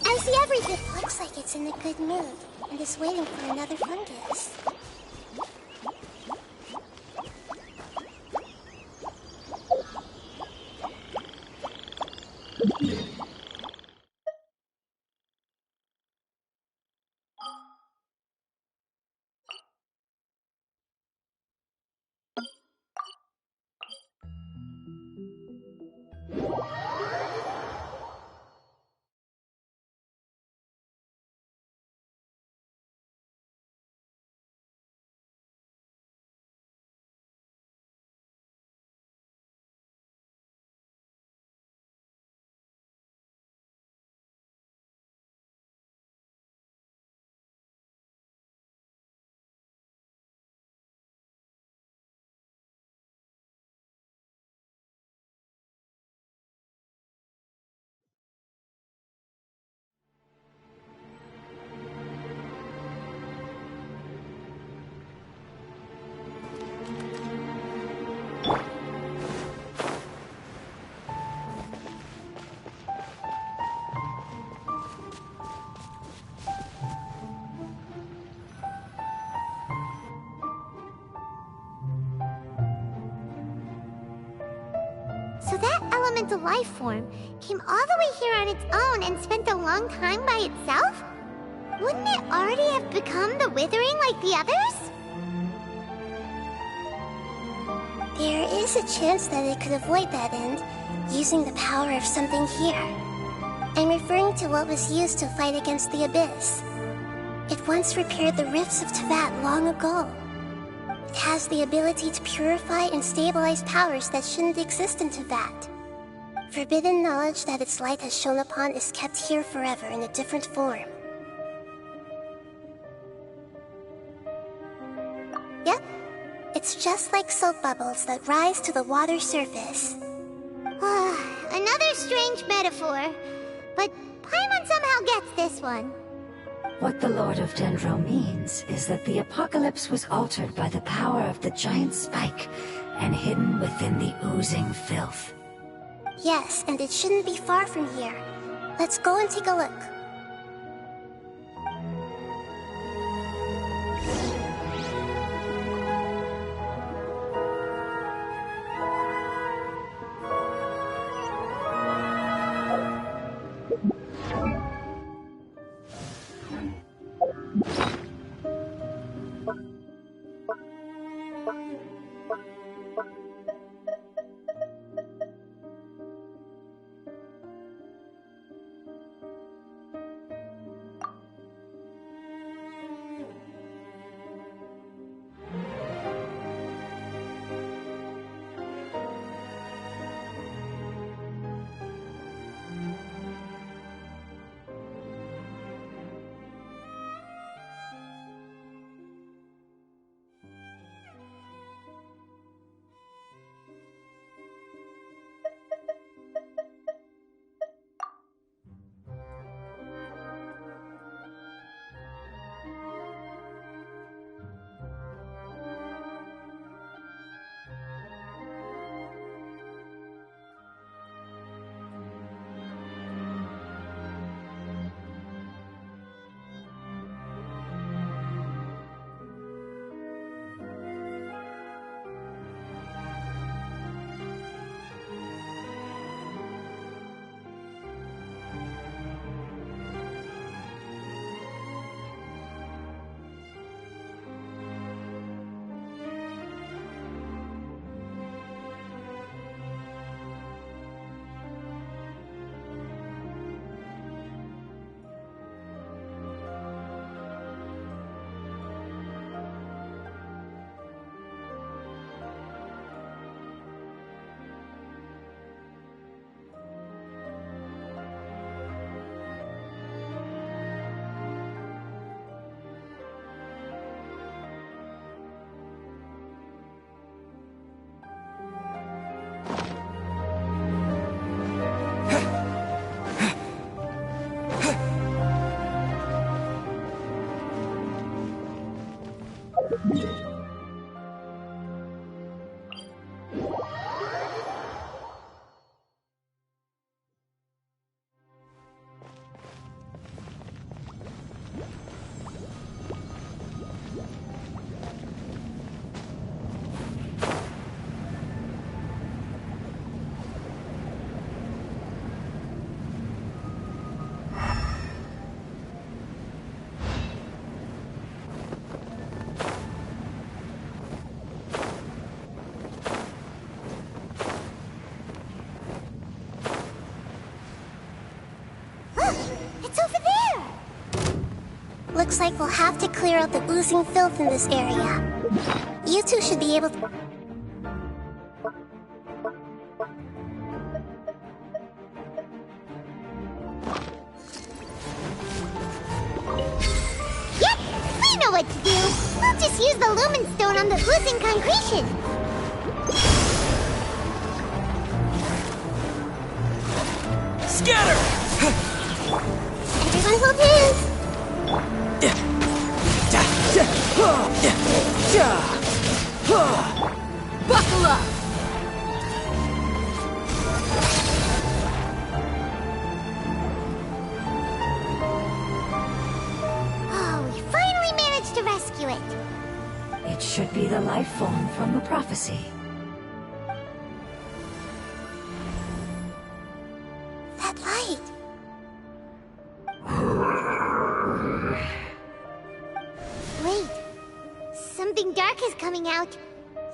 I see everything. Looks like it's in a good mood and is waiting for another fungus. So that elemental life form came all the way here on its own and spent a long time by itself? Wouldn't it already have become the Withering like the others? There is a chance that it could avoid that end, using the power of something here. I'm referring to what was used to fight against the Abyss. It once repaired the rifts of Teyvat long ago. It has the ability to purify and stabilize powers that shouldn't exist in Teyvat. Forbidden knowledge that its light has shone upon is kept here forever in a different form. Yep, it's just like soap bubbles that rise to the water surface. Another strange metaphor, but Paimon somehow gets this one. What the Lord of Dendro means is that the apocalypse was altered by the power of the giant spike and hidden within the oozing filth. Yes, and it shouldn't be far from here. Let's go and take a look. It's over there! Looks like we'll have to clear out the oozing filth in this area. You two should be able to... Yep, we know what to do. We'll just use the lumen stone on the oozing concretion. Scatter! Everyone hold hands. Buckle up! Oh, we finally managed to rescue it. It should be the life form from the prophecy. That light. Wait, something dark is coming out.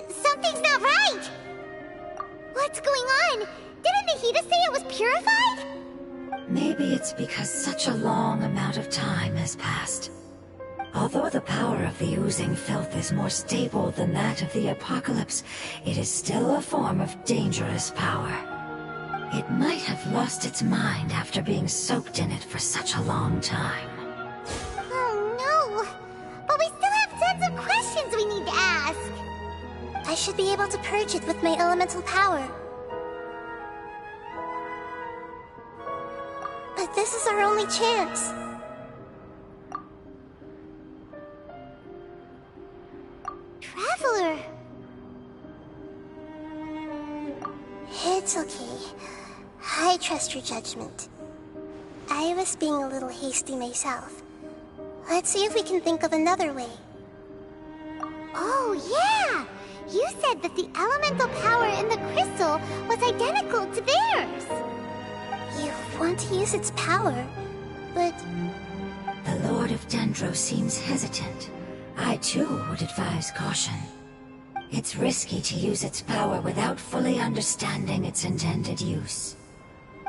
Something's not right! What's going on? Didn't Nahida say it was purified? Maybe it's because such a long amount of time has passed. Although the power of the oozing filth is more stable than that of the apocalypse, it is still a form of dangerous power. It might have lost its mind after being soaked in it for such a long time. Oh no! But we still have tons of questions we need to ask! I should be able to purge it with my elemental power. But this is our only chance. Traveler! It's okay. I trust your judgment. I was being a little hasty myself. Let's see if we can think of another way. Oh yeah! You said that the elemental power in the crystal was identical to theirs! You want to use its power, but... The Lord of Dendro seems hesitant. I too would advise caution. It's risky to use its power without fully understanding its intended use.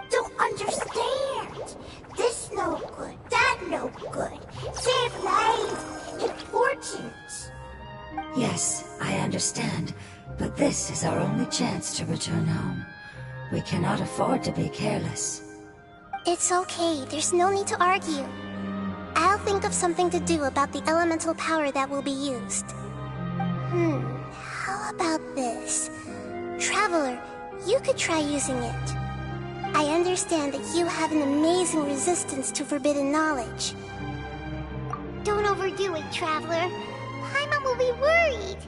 Don't understand! This no good, that no good. Save life! Important! Yes, I understand, but this is our only chance to return home. We cannot afford to be careless. It's okay, there's no need to argue. I'll think of something to do about the elemental power that will be used. How about this? Traveler, you could try using it. I understand that you have an amazing resistance to forbidden knowledge. Don't overdo it, Traveler. Paimon will be worried.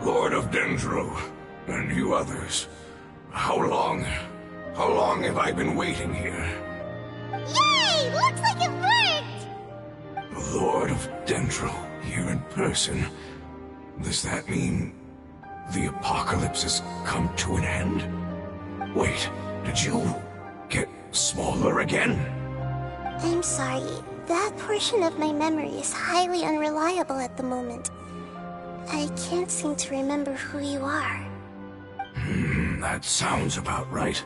Lord of Dendro, and you others, how long have I been waiting here? Yay! Looks like it worked! Lord of Dendro, here in person. Does that mean the apocalypse has come to an end? Wait, did you get smaller again? I'm sorry, that portion of my memory is highly unreliable at the moment. I can't seem to remember who you are. That sounds about right.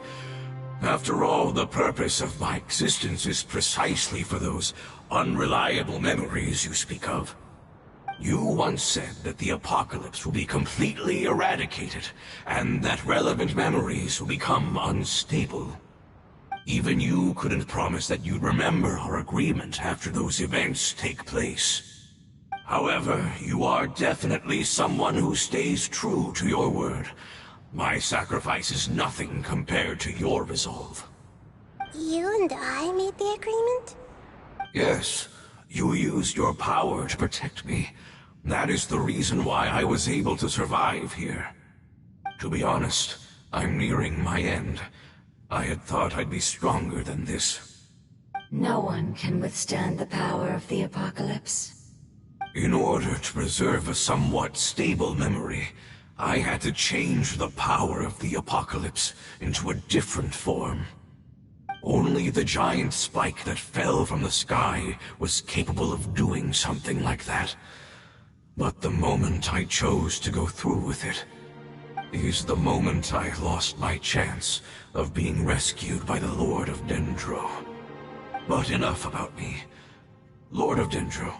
After all, the purpose of my existence is precisely for those unreliable memories you speak of. You once said that the apocalypse will be completely eradicated, and that relevant memories will become unstable. Even you couldn't promise that you'd remember our agreement after those events take place. However, you are definitely someone who stays true to your word. My sacrifice is nothing compared to your resolve. You and I made the agreement? Yes, you used your power to protect me. That is the reason why I was able to survive here. To be honest, I'm nearing my end. I had thought I'd be stronger than this. No one can withstand the power of the apocalypse. In order to preserve a somewhat stable memory, I had to change the power of the apocalypse into a different form. Only the giant spike that fell from the sky was capable of doing something like that. But the moment I chose to go through with it is the moment I lost my chance of being rescued by the Lord of Dendro. But enough about me. Lord of Dendro,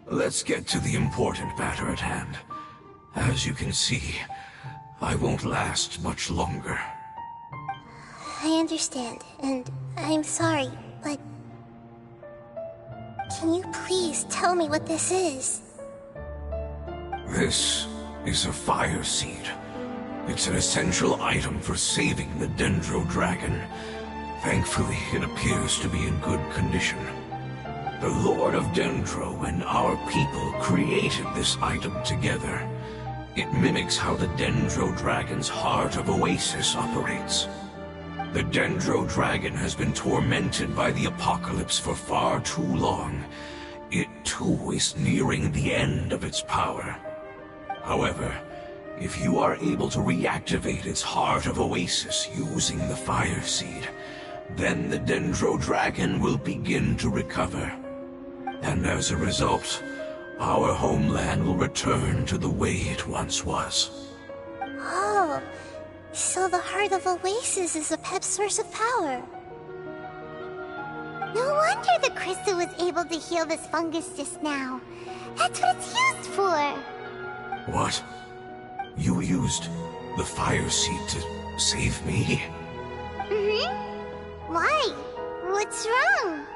let's get to the important matter at hand. As you can see, I won't last much longer. I understand, and I'm sorry, but... Can you please tell me what this is? This is a fire seed. It's an essential item for saving the Dendro Dragon. Thankfully, it appears to be in good condition. The Lord of Dendro and our people created this item together. It mimics how the Dendro Dragon's Heart of Oasis operates. The Dendro Dragon has been tormented by the apocalypse for far too long. It too is nearing the end of its power. However, if you are able to reactivate its Heart of Oasis using the Fire Seed, then the Dendro Dragon will begin to recover. And as a result, our homeland will return to the way it once was. Oh, so the Heart of Oasis is a pet source of power. No wonder the crystal was able to heal this fungus just now. That's what it's used for. What? You used the Fire Seed to save me? Why? What's wrong?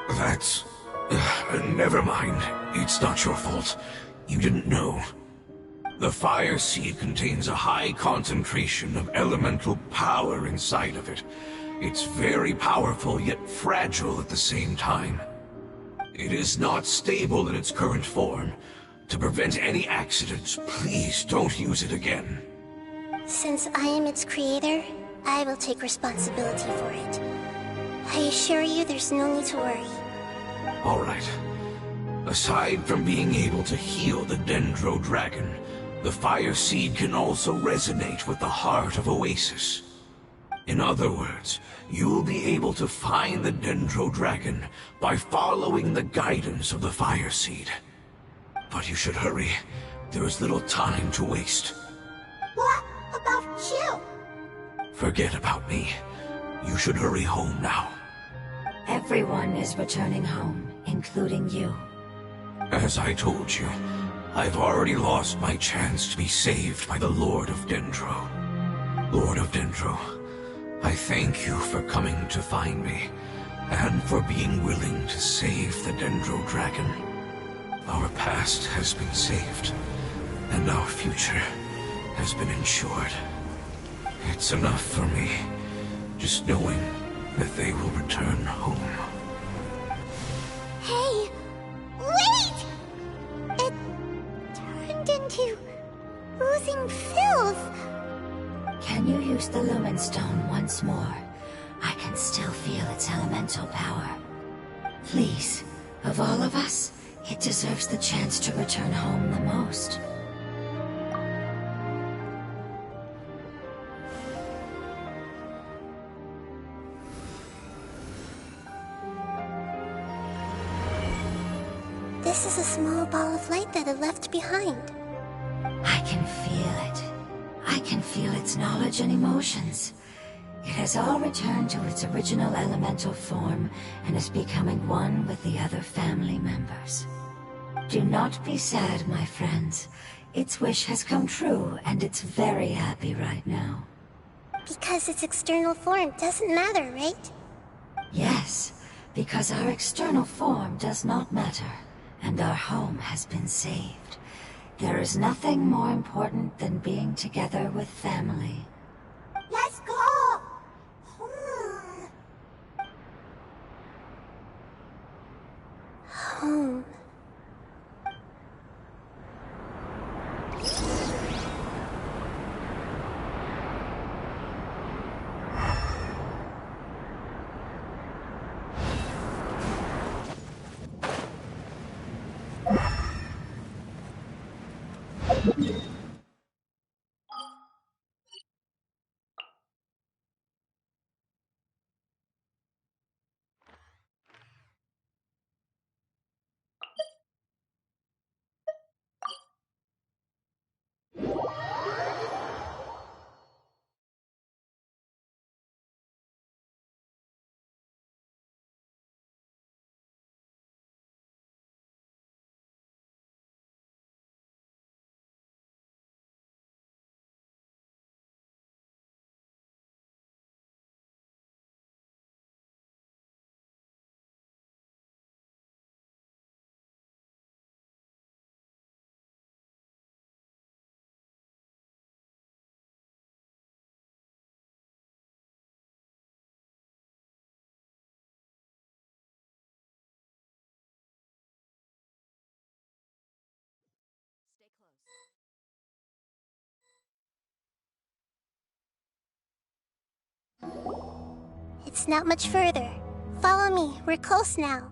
That's... never mind. It's not your fault. You didn't know. The Fire Seed contains a high concentration of elemental power inside of it. It's very powerful, yet fragile at the same time. It is not stable in its current form. To prevent any accidents, please don't use it again. Since I am its creator, I will take responsibility for it. I assure you there's no need to worry. All right. Aside from being able to heal the Dendro Dragon, the Fire Seed can also resonate with the Heart of Oasis. In other words, you'll be able to find the Dendro Dragon by following the guidance of the Fire Seed. But you should hurry. There is little time to waste. What about you? Forget about me. You should hurry home now. Everyone is returning home, including you. As I told you, I've already lost my chance to be saved by the Lord of Dendro. Lord of Dendro, I thank you for coming to find me, and for being willing to save the Dendro Dragon. Our past has been saved, and our future has been ensured. It's enough for me, just knowing that they will return home. Hey, wait! It turned into oozing filth. Can you use the Lumen Stone once more? I can still feel its elemental power. Please, of all of us, it deserves the chance to return home the most. This is a small ball of light that it left behind. I can feel it. I can feel its knowledge and emotions. It has all returned to its original elemental form and is becoming one with the other family members. Do not be sad, my friends. Its wish has come true, and it's very happy right now. Because its external form doesn't matter, right? Yes, because our external form does not matter, and our home has been saved. There is nothing more important than being together with family. Let's go! Home. It's not much further. Follow me, we're close now.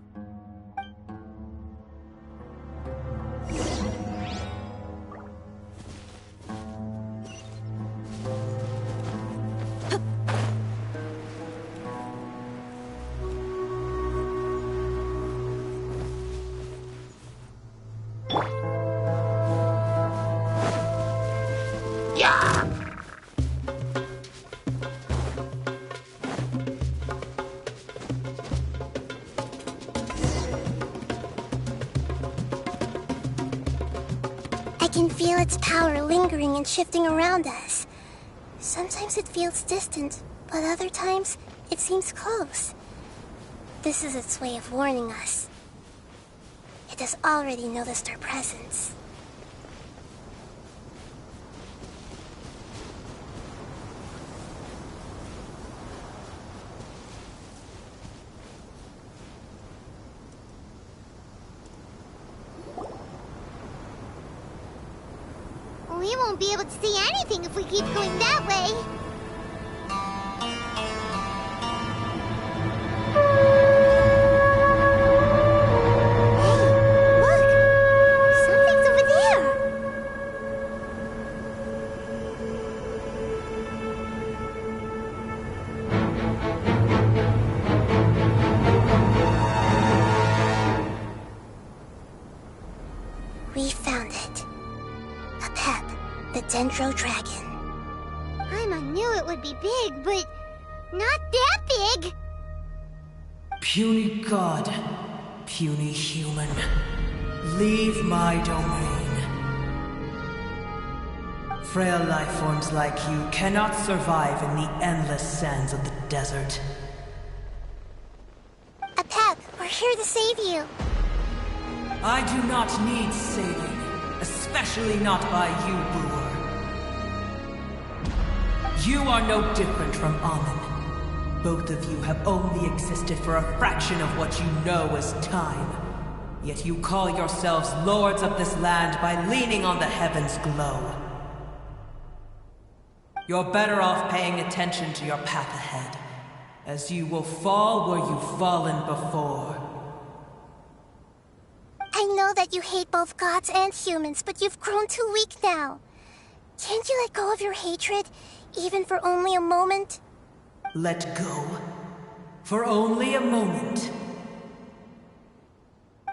I can feel its power lingering and shifting around us. Sometimes it feels distant, but other times it seems close. This is its way of warning us. It has already noticed our presence. We won't be able to see anything if we keep going that way. Hey, look! Something's over there! We found it. A pep, the Dendro Dragon. I knew it would be big, but not that big. Puny god, puny human, leave my domain. Frail life forms like you cannot survive in the endless sands of the desert. A pep, we're here to save you. I do not need saving, especially not by you, Brewer. You are no different from Amun. Both of you have only existed for a fraction of what you know as time. Yet you call yourselves lords of this land by leaning on the heavens' glow. You're better off paying attention to your path ahead, as you will fall where you've fallen before. I know that you hate both gods and humans, but you've grown too weak now. Can't you let go of your hatred, even for only a moment? Let go? For only a moment?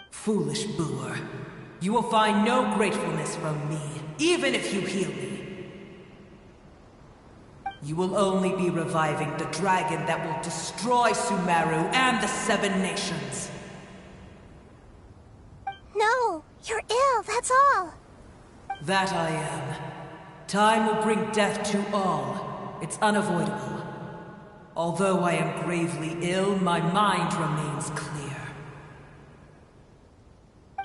Foolish Brewer. You will find no gratefulness from me, even if you heal me. You will only be reviving the dragon that will destroy Sumeru and the Seven Nations. No, you're ill, that's all. That I am. Time will bring death to all. It's unavoidable. Although I am gravely ill, my mind remains clear.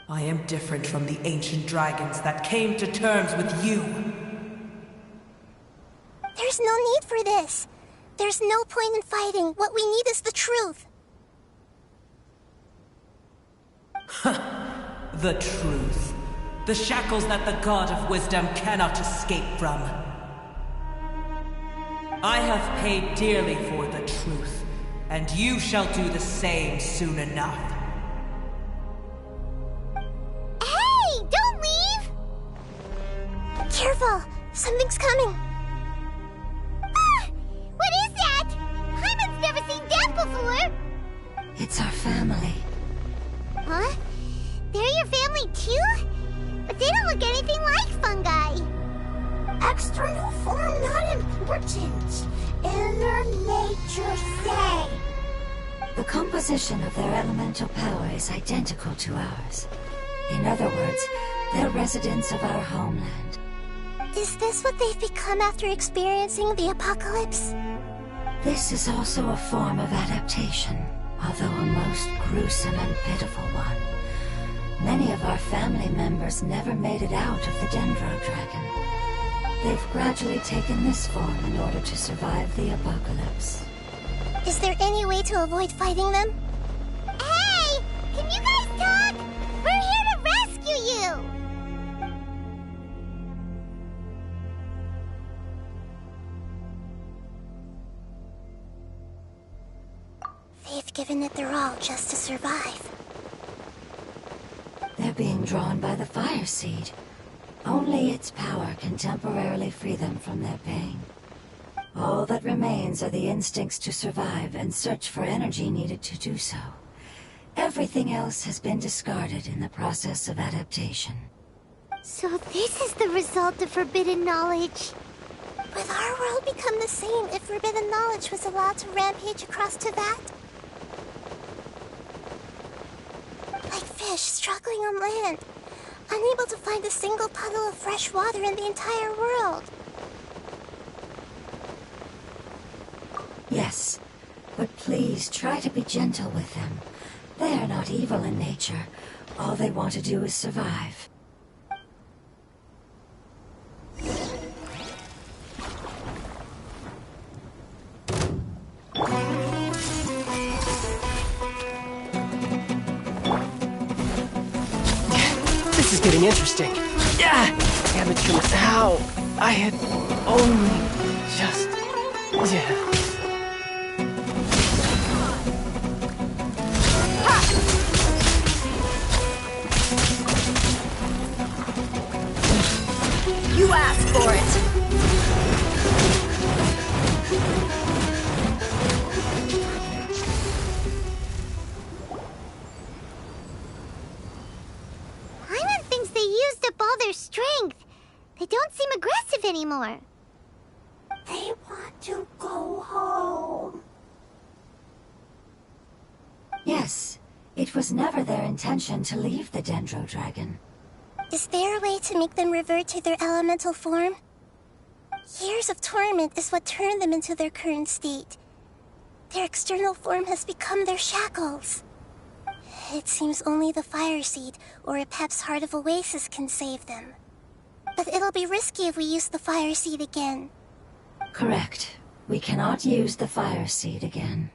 I am different from the ancient dragons that came to terms with you. There's no need for this. There's no point in fighting. What we need is the truth. The truth. The shackles that the God of Wisdom cannot escape from. I have paid dearly for the truth, and you shall do the same soon enough. Hey, don't leave! Careful! Something's coming! Ah! What is that? Hyman's never seen that before! It's our family. Huh? They're your family too? But they don't look anything like fungi. External form not important. Inner nature say. The composition of their elemental power is identical to ours. In other words, they're residents of our homeland. Is this what they've become after experiencing the apocalypse? This is also a form of adaptation, although a most gruesome and pitiful one. Many of our family members never made it out of the Dendro Dragon. They've gradually taken this form in order to survive the apocalypse. Is there any way to avoid fighting them? Hey! Can you guys talk? We're here to rescue you! They've given it their all just to survive. They're being drawn by the fire seed. Only its power can temporarily free them from their pain. All that remains are the instincts to survive and search for energy needed to do so. Everything else has been discarded in the process of adaptation. So this is the result of forbidden knowledge. Would our world become the same if forbidden knowledge was allowed to rampage across Teyvat? Like fish struggling on land, unable to find a single puddle of fresh water in the entire world. Yes, but please try to be gentle with them. They are not evil in nature. All they want to do is survive. This is getting interesting. Yeah! Amateur. How? I had only just... Yeah. You asked for it! Hyman thinks they used up all their strength. They don't seem aggressive anymore. They want to go home. Yes, it was never their intention to leave the Dendro Dragon. Is there a way to make them revert to their elemental form? Years of torment is what turned them into their current state. Their external form has become their shackles. It seems only the Fire Seed or Apep's Heart of Oasis can save them. But it'll be risky if we use the Fire Seed again. Correct. We cannot use the fire seed again.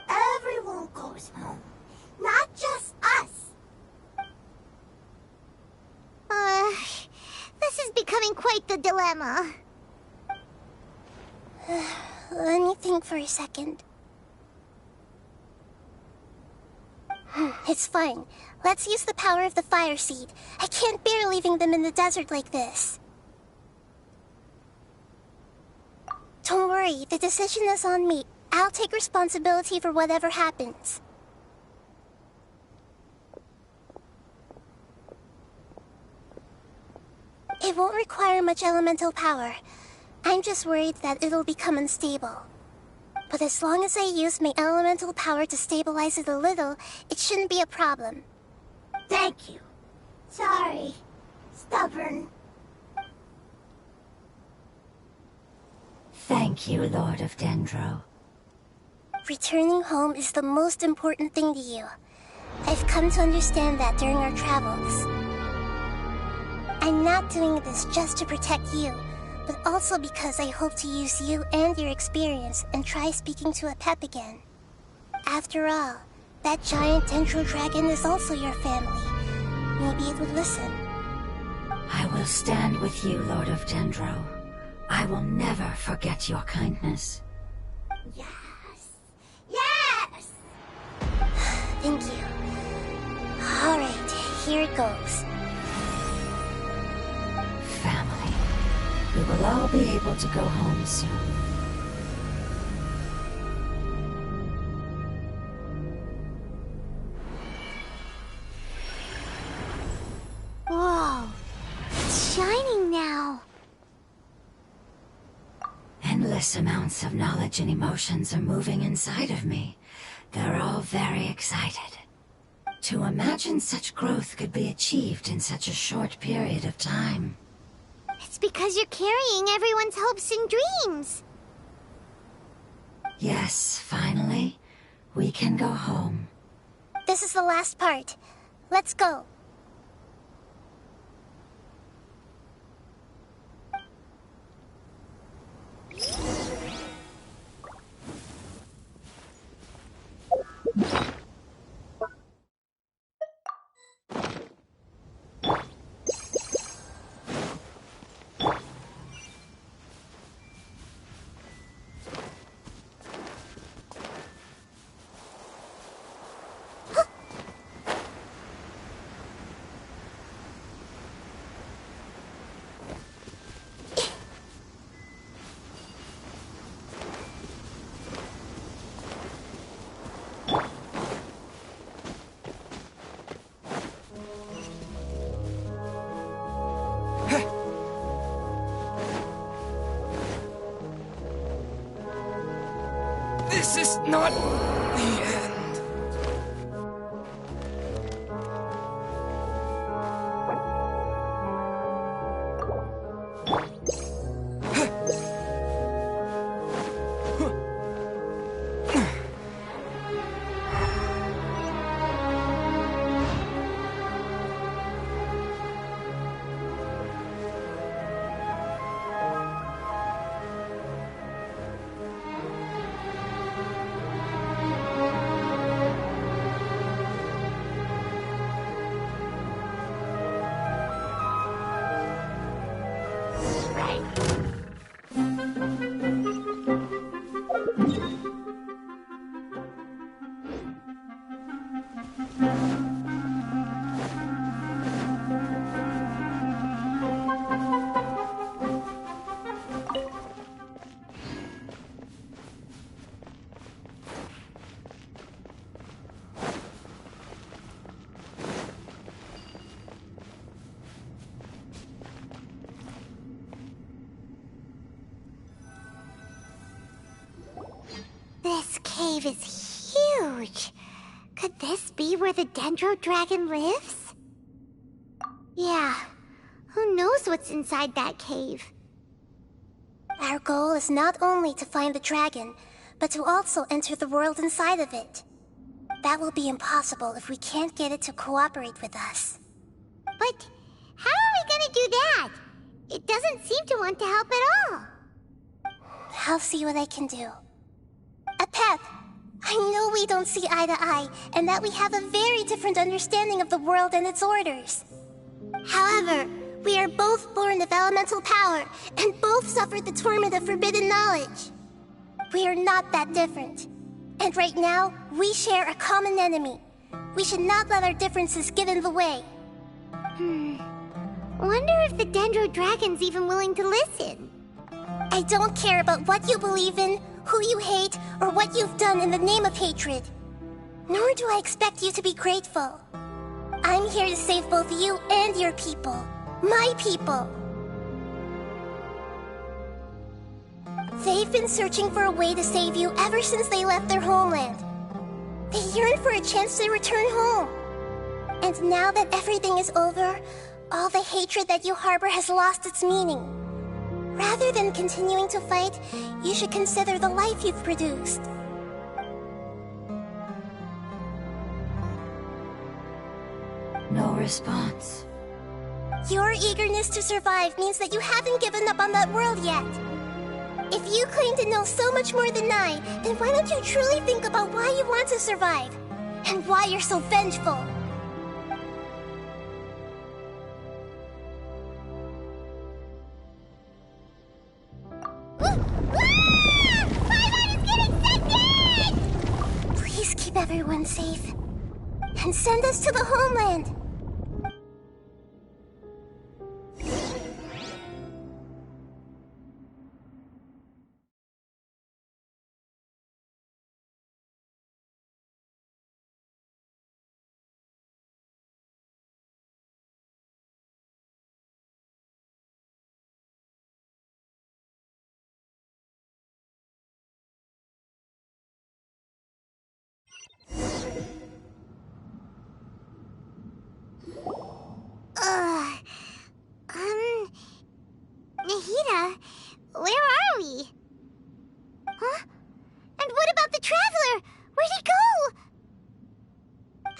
Everyone goes home, not just us. This is becoming quite the dilemma. Let me think for a second. It's fine. Let's use the power of the Fire Seed. I can't bear leaving them in the desert like this. Don't worry, the decision is on me. I'll take responsibility for whatever happens. It won't require much elemental power. I'm just worried that it'll become unstable. But as long as I use my elemental power to stabilize it a little, it shouldn't be a problem. Thank you. Sorry. Stubborn. Thank you, Lord of Dendro. returning home is the most important thing to you. I've come to understand that during our travels. I'm not doing this just to protect you, but also because I hope to use you and your experience and try speaking to a pep again. After all, that giant dendro dragon is also your family. Maybe it would listen. I will stand with you, Lord of Dendro. I will never forget your kindness. Yes! Yes! Thank you. Alright, here it goes. Family. We will all be able to go home soon. Whoa! It's shining now. Endless amounts of knowledge and emotions are moving inside of me. They're all very excited. To imagine such growth could be achieved in such a short period of time. It's because you're carrying everyone's hopes and dreams. Yes, finally, we can go home. This is the last part. Let's go. This is not the end. This cave is huge. Could this be where the Dendro Dragon lives? Yeah, who knows what's inside that cave? Our goal is not only to find the dragon, but to also enter the world inside of it. That will be impossible if we can't get it to cooperate with us. But how are we gonna do that? It doesn't seem to want to help at all. I'll see what I can do. Pep, I know we don't see eye to eye, and that we have a very different understanding of the world and its orders. However, we are both born of elemental power, and both suffered the torment of forbidden knowledge. We are not that different. And right now, we share a common enemy. We should not let our differences get in the way. Wonder if the Dendro Dragon's even willing to listen. I don't care about what you believe in, who you hate, or what you've done in the name of hatred. Nor do I expect you to be grateful. I'm here to save both you and your people. My people. They've been searching for a way to save you ever since they left their homeland. They yearn for a chance to return home. And now that everything is over, all the hatred that you harbor has lost its meaning. Rather than continuing to fight, you should consider the life you've produced. response. Your eagerness to survive means that you haven't given up on that world yet. If you claim to know so much more than I, then why don't you truly think about why you want to survive? And why you're so vengeful? Please keep everyone safe. And send us to the homeland. Nahida, where are we? Huh? And what about the Traveler? Where'd he go?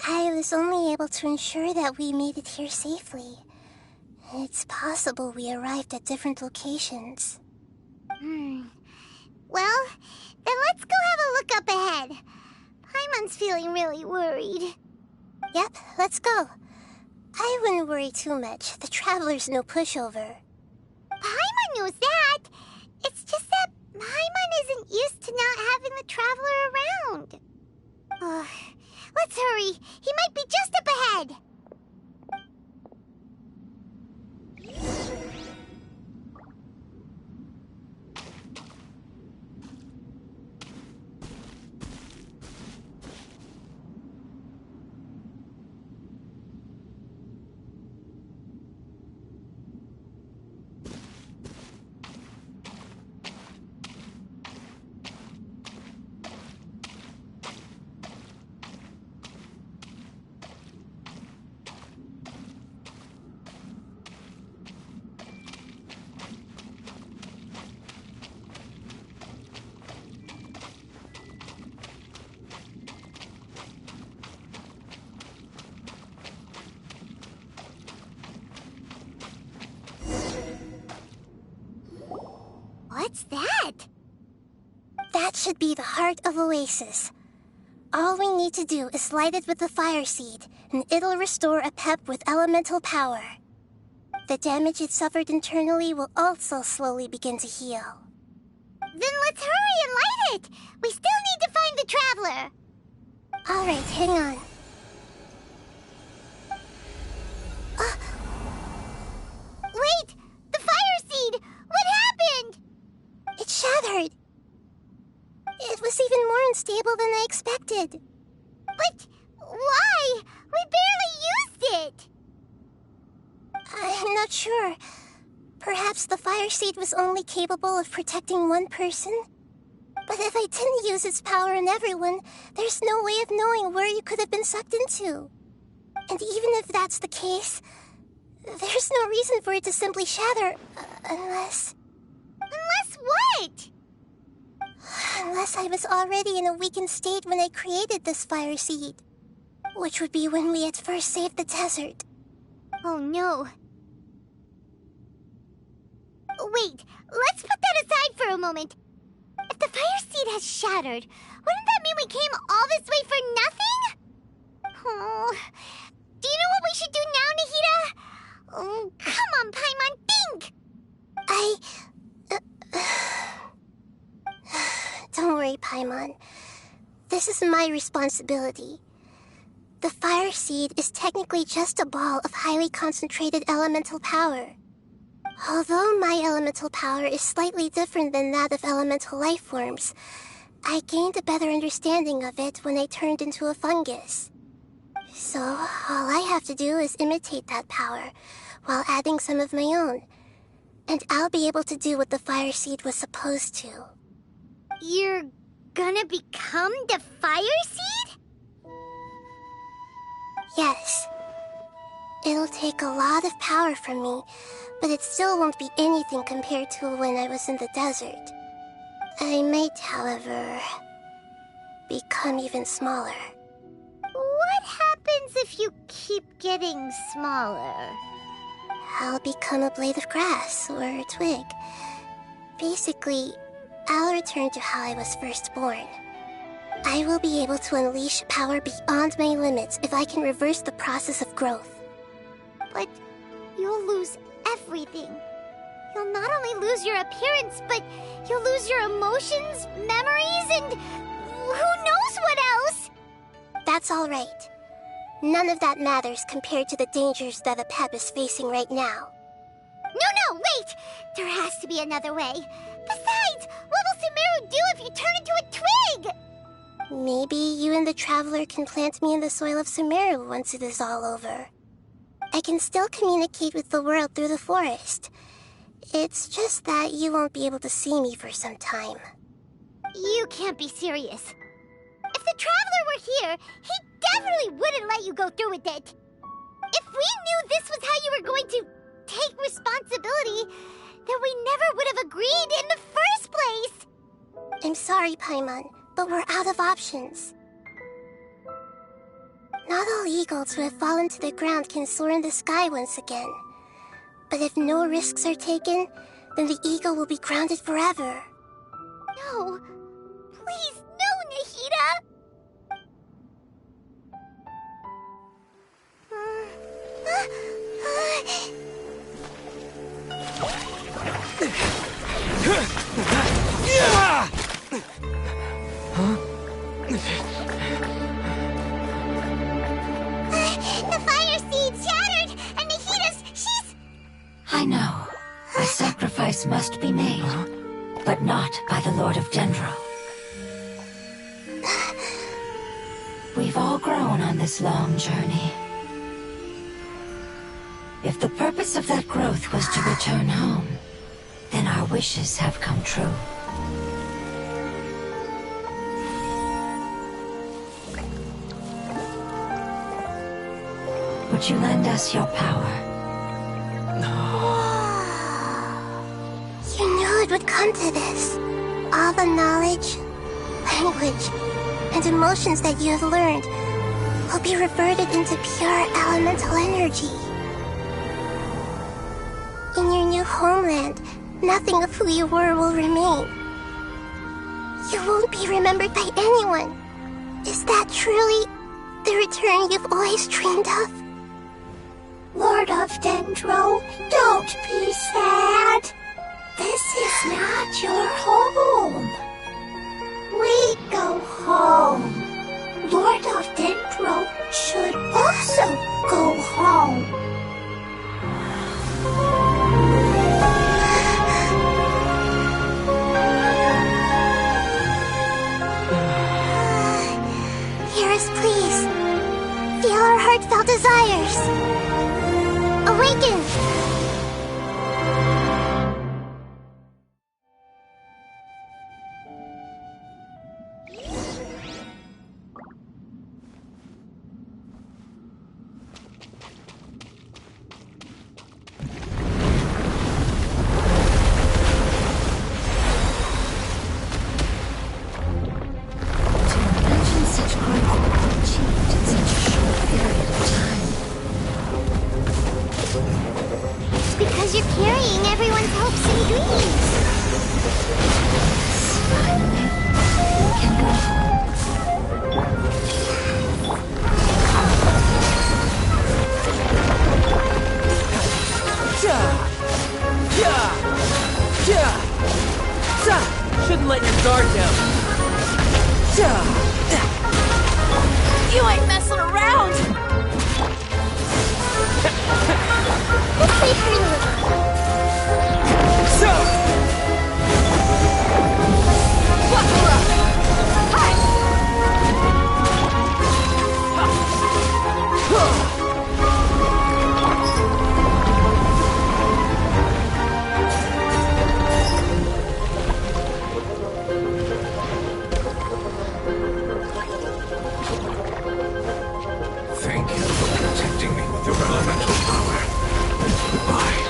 I was only able to ensure that we made it here safely. It's possible we arrived at different locations. Well, then let's go have a look up ahead. Paimon's feeling really worried. Yep, let's go. I wouldn't worry too much. The Traveler's no pushover. Paimon knows that. It's just that Paimon isn't used to not having the Traveler around. Let's hurry. He might be just up ahead. What's that? That should be the heart of Oasis. All we need to do is light it with the fire seed, and it'll restore a pep with elemental power. The damage it suffered internally will also slowly begin to heal. Then let's hurry and light it! We still need to find the Traveler! Alright, hang on. Wait! The fire seed! What happened? It shattered. It was even more unstable than I expected. But why? We barely used it! I'm not sure. Perhaps the fire seed was only capable of protecting one person? But if I didn't use its power on everyone, there's no way of knowing where you could have been sucked into. And even if that's the case, there's no reason for it to simply shatter, unless... Unless what? Unless I was already in a weakened state when I created this fire seed. Which would be when we had first saved the desert. Oh no. Wait, let's put that aside for a moment. If the fire seed has shattered, wouldn't that mean we came all this way for nothing? Oh, do you know what we should do now, Nahida? Oh, come on, Paimon, think! Don't worry, Paimon. This is my responsibility. The fire seed is technically just a ball of highly concentrated elemental power. Although my elemental power is slightly different than that of elemental life forms, I gained a better understanding of it when I turned into a fungus. So, all I have to do is imitate that power, while adding some of my own. And I'll be able to do what the fire seed was supposed to. You're gonna become the fire seed? Yes. It'll take a lot of power from me, but it still won't be anything compared to when I was in the desert. I might, however, become even smaller. What happened happens if you keep getting smaller? I'll become a blade of grass or a twig. Basically, I'll return to how I was first born. I will be able to unleash power beyond my limits if I can reverse the process of growth. But you'll lose everything. You'll not only lose your appearance, but you'll lose your emotions, memories, and who knows what else? That's all right. None of that matters compared to the dangers that the Pep is facing right now. No, wait! There has to be another way. Besides, what will Sumeru do if you turn into a twig? Maybe you and the Traveler can plant me in the soil of Sumeru once it is all over. I can still communicate with the world through the forest. It's just that you won't be able to see me for some time. You can't be serious. If the Traveler were here, he definitely wouldn't let you go through with it. If we knew this was how you were going to take responsibility, then we never would have agreed in the first place. I'm sorry, Paimon, but we're out of options. Not all eagles who have fallen to the ground can soar in the sky once again. But if no risks are taken, then the eagle will be grounded forever. No. Please, no, Nahida! The fire seed shattered, and she's... I know. A sacrifice must be made, but not by the Lord of Dendro. We've all grown on this long journey. If the purpose of that growth was to return home, then our wishes have come true. Would you lend us your power? You knew it would come to this. All the knowledge, language, and emotions that you have learned will be reverted into pure elemental energy. In your new homeland, nothing of who you were will remain. You won't be remembered by anyone. Is that truly the return you've always dreamed of? Lord of Dendro, don't be sad. This is not your home. We go home. Lord of Dendro should also go home. Hear us, please. Feel our heartfelt desires. Awaken! Because you're carrying everyone's hopes and dreams. Finally, we can go home. Shouldn't let your guard down. You ain't messing around! Let's play for a little. Buckle up! Hi! Thank you for protecting me with your elemental power. Goodbye.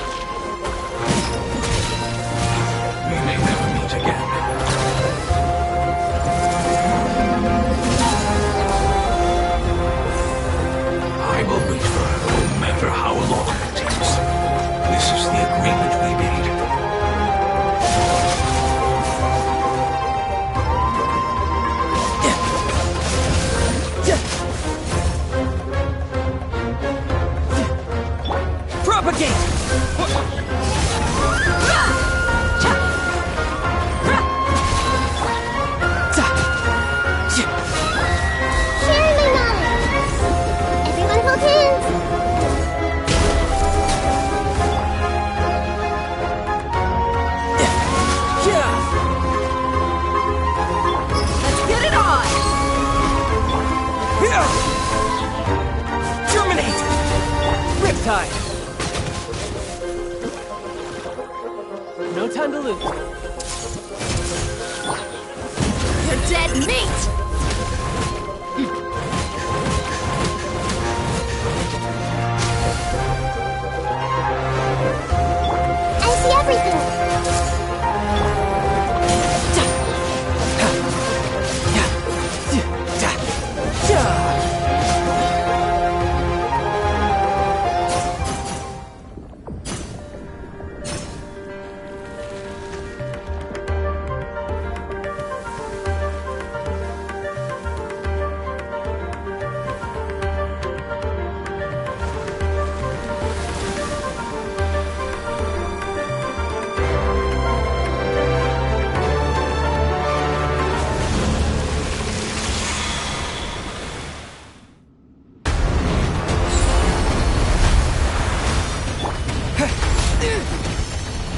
Terminate! Riptide! No time to lose. You're dead meat! I see everything!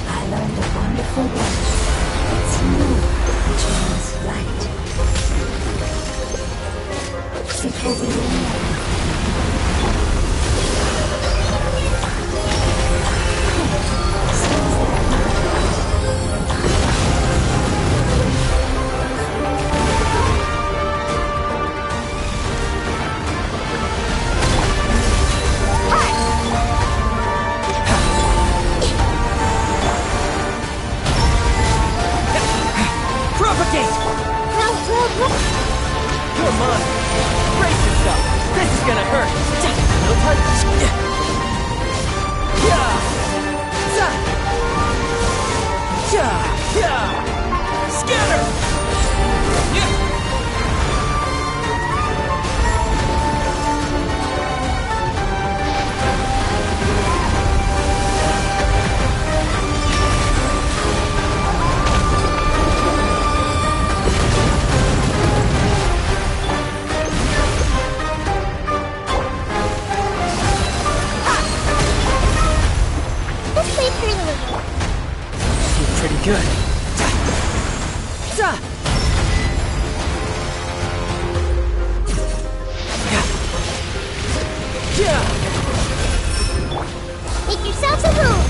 I learned a wonderful word. It's new, which means light. It will be light. Propagate! You're mine! Brace yourself! This is gonna hurt! No time! Scatter! Let's play through the river. Feel pretty good. Make yourselves a move!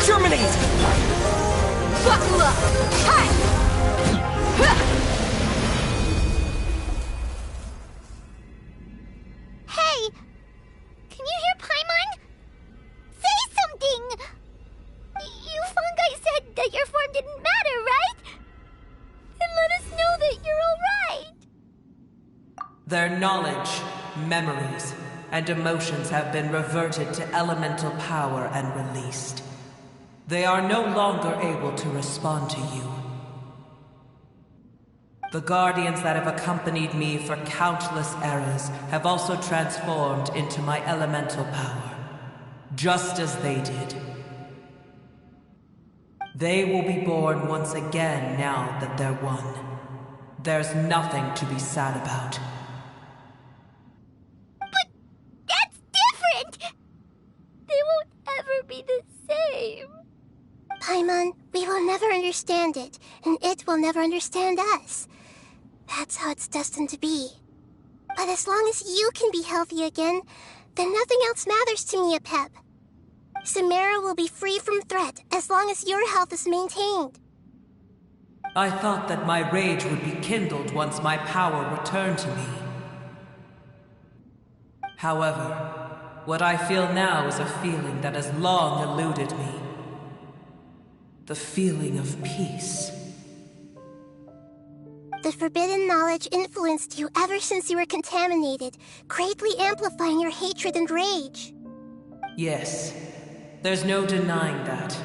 Terminate! Buckle up! Hi! Hey! Can you hear Paimon? Say something! You fungi said that your form didn't matter, right? Then let us know that you're alright! Their knowledge, memories, and emotions have been reverted to elemental power and released. They are no longer able to respond to you. The guardians that have accompanied me for countless eras have also transformed into my elemental power, just as they did. They will be born once again now that they're one. There's nothing to be sad about. That's different! They won't ever be the same. Paimon, we will never understand it, and it will never understand us. That's how it's destined to be. But as long as you can be healthy again, then nothing else matters to me, Apep. Samara will be free from threat as long as your health is maintained. I thought that my rage would be kindled once my power returned to me. However, what I feel now is a feeling that has long eluded me. The feeling of peace. The forbidden knowledge influenced you ever since you were contaminated, greatly amplifying your hatred and rage. Yes, there's no denying that.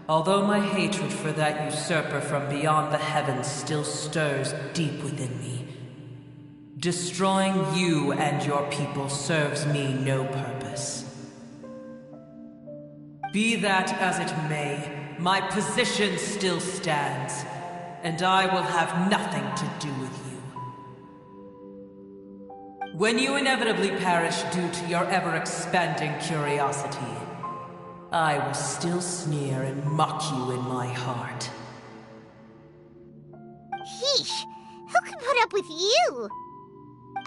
Although my hatred for that usurper from beyond the heavens still stirs deep within me, destroying you and your people serves me no purpose. Be that as it may, my position still stands, and I will have nothing to do with you. When you inevitably perish due to your ever-expanding curiosity, I will still sneer and mock you in my heart. Yeesh. Who can put up with you?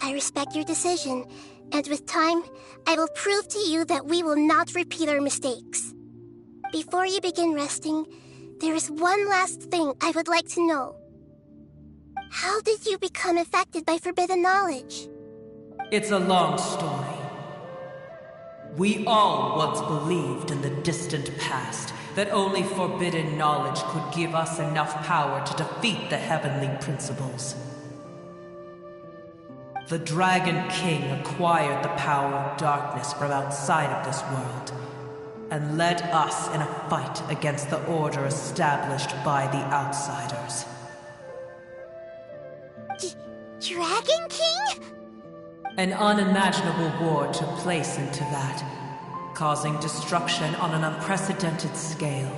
I respect your decision, and with time, I will prove to you that we will not repeat our mistakes. Before you begin resting, there is one last thing I would like to know. How did you become affected by forbidden knowledge? It's a long story. We all once believed in the distant past that only forbidden knowledge could give us enough power to defeat the heavenly principles. The Dragon King acquired the power of darkness from outside of this world, and led us in a fight against the order established by the outsiders. Dragon King? An unimaginable war took place into that, causing destruction on an unprecedented scale.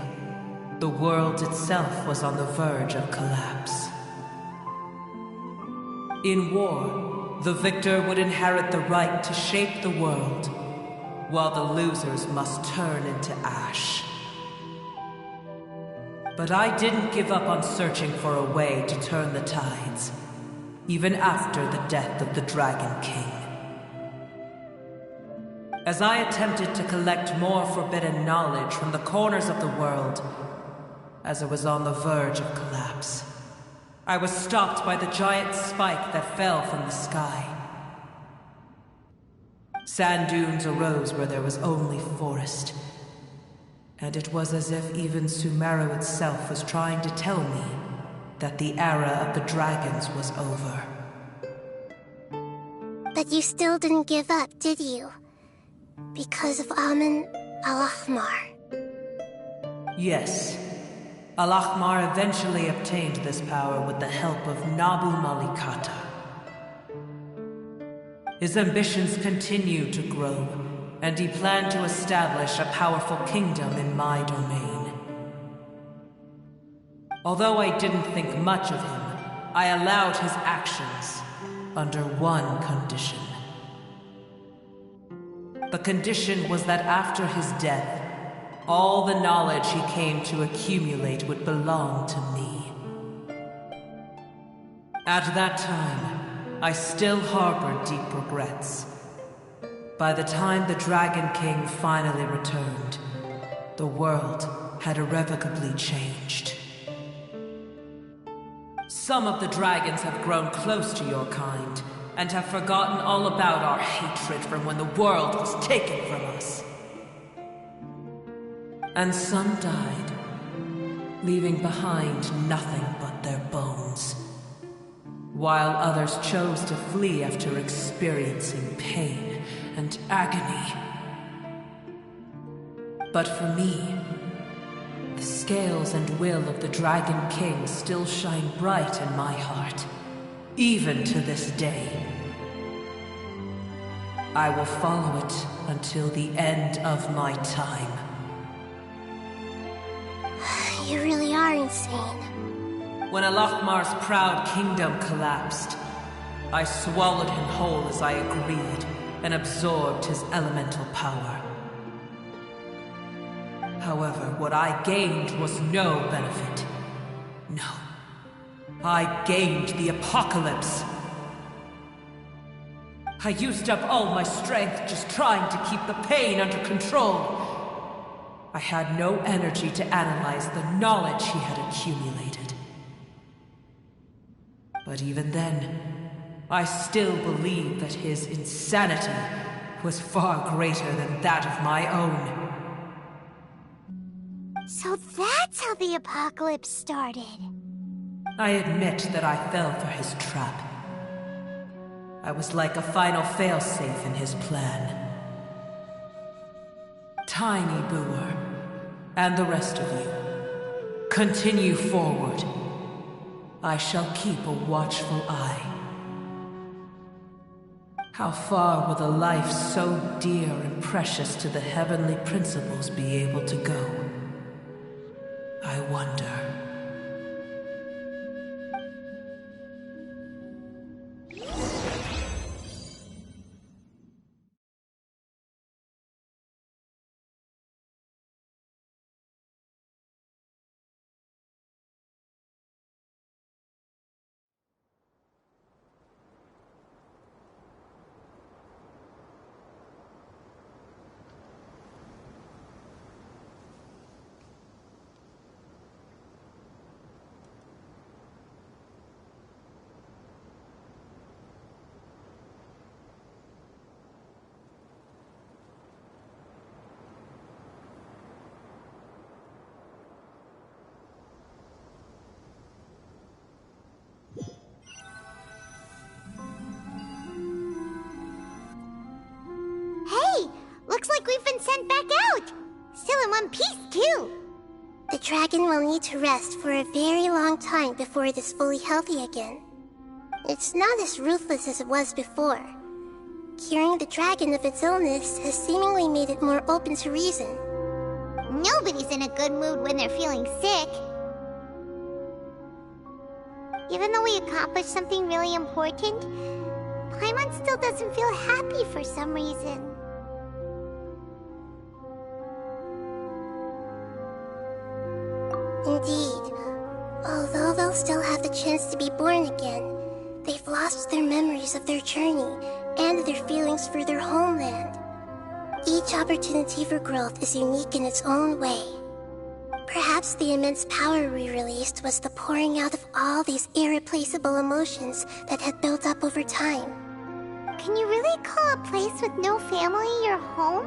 The world itself was on the verge of collapse. In war, the victor would inherit the right to shape the world, while the losers must turn into ash. But I didn't give up on searching for a way to turn the tides, even after the death of the Dragon King. As I attempted to collect more forbidden knowledge from the corners of the world, as it was on the verge of collapse, I was stopped by the giant spike that fell from the sky. Sand dunes arose where there was only forest, and it was as if even Sumeru itself was trying to tell me that the era of the dragons was over. But you still didn't give up, did you? Because of Amun Al-Ahmar. Yes. Al-Ahmar eventually obtained this power with the help of Nabu Malikata. His ambitions continued to grow, and he planned to establish a powerful kingdom in my domain. Although I didn't think much of him, I allowed his actions under one condition. The condition was that after his death, all the knowledge he came to accumulate would belong to me. At that time, I still harbored deep regrets. By the time the Dragon King finally returned, the world had irrevocably changed. Some of the dragons have grown close to your kind, and have forgotten all about our hatred from when the world was taken from us. And some died, leaving behind nothing but their bones, while others chose to flee after experiencing pain and agony. But for me, the scales and will of the Dragon King still shine bright in my heart, even to this day. I will follow it until the end of my time. You really are insane. When Al-Ahmar's proud kingdom collapsed, I swallowed him whole as I agreed, and absorbed his elemental power. However, what I gained was no benefit. No. I gained the apocalypse. I used up all my strength just trying to keep the pain under control. I had no energy to analyze the knowledge he had accumulated. But even then, I still believed that his insanity was far greater than that of my own. So that's how the apocalypse started. I admit that I fell for his trap. I was like a final failsafe in his plan. Tiny Booer, and the rest of you, continue forward. I shall keep a watchful eye. How far will a life so dear and precious to the heavenly principles be able to go? I wonder. sent back out. Still in one piece, too. The dragon will need to rest for a very long time before it is fully healthy again. It's not as ruthless as it was before. Curing the dragon of its illness has seemingly made it more open to reason. Nobody's in a good mood when they're feeling sick. Even though we accomplished something really important, Paimon still doesn't feel happy for some reason. Indeed. Although they'll still have the chance to be born again, they've lost their memories of their journey and their feelings for their homeland. Each opportunity for growth is unique in its own way. Perhaps the immense power we released was the pouring out of all these irreplaceable emotions that had built up over time. Can you really call a place with no family your home?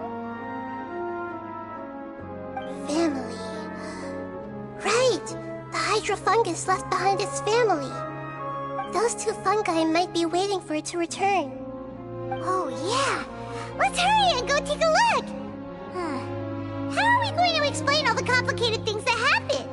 Family. Right! The hydrofungus left behind its family. Those two fungi might be waiting for it to return. Oh, yeah! Let's hurry and go take a look! How are we going to explain all the complicated things that happened?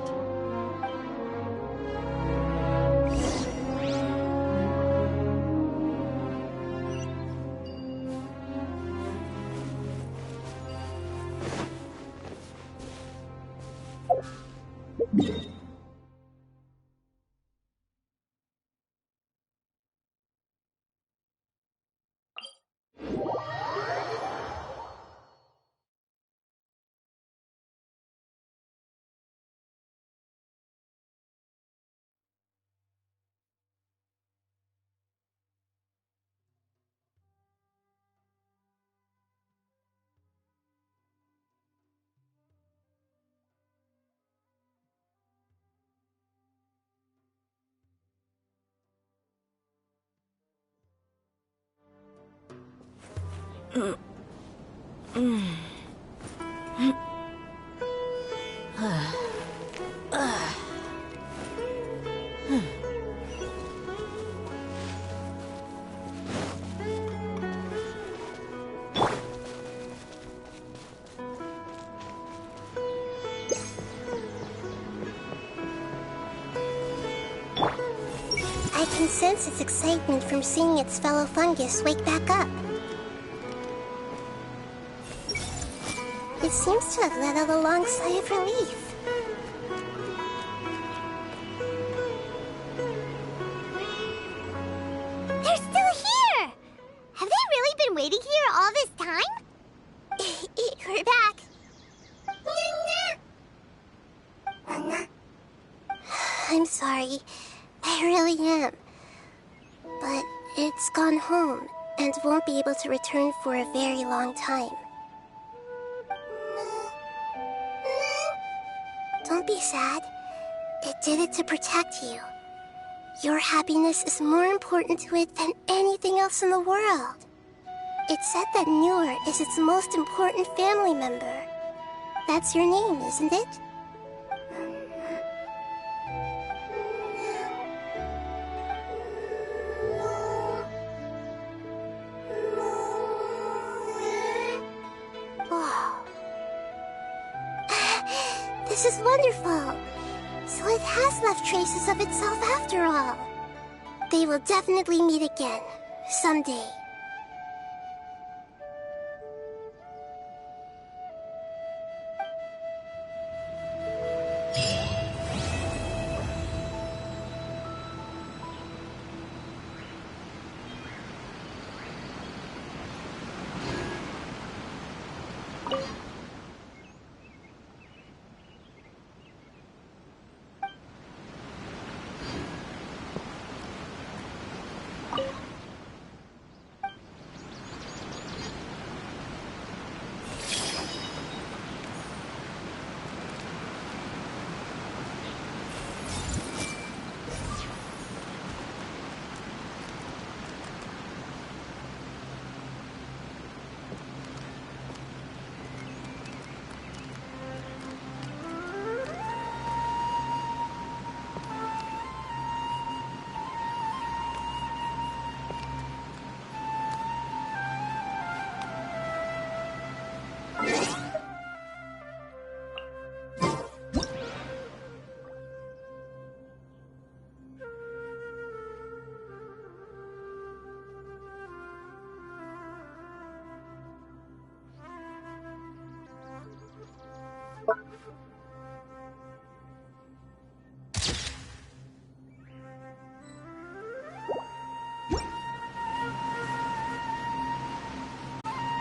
I can sense its excitement from seeing its fellow fungus wake back up. It seems to have let out a long sigh of relief. They're still here! Have they really been waiting here all this time? We're back. I'm sorry. I really am. But it's gone home and won't be able to return for a very long time. Don't be sad. It did it to protect you. Your happiness is more important to it than anything else in the world. It's said that Newer is its most important family member. That's your name, isn't it? This is wonderful. So it has left traces of itself after all. They will definitely meet again, someday.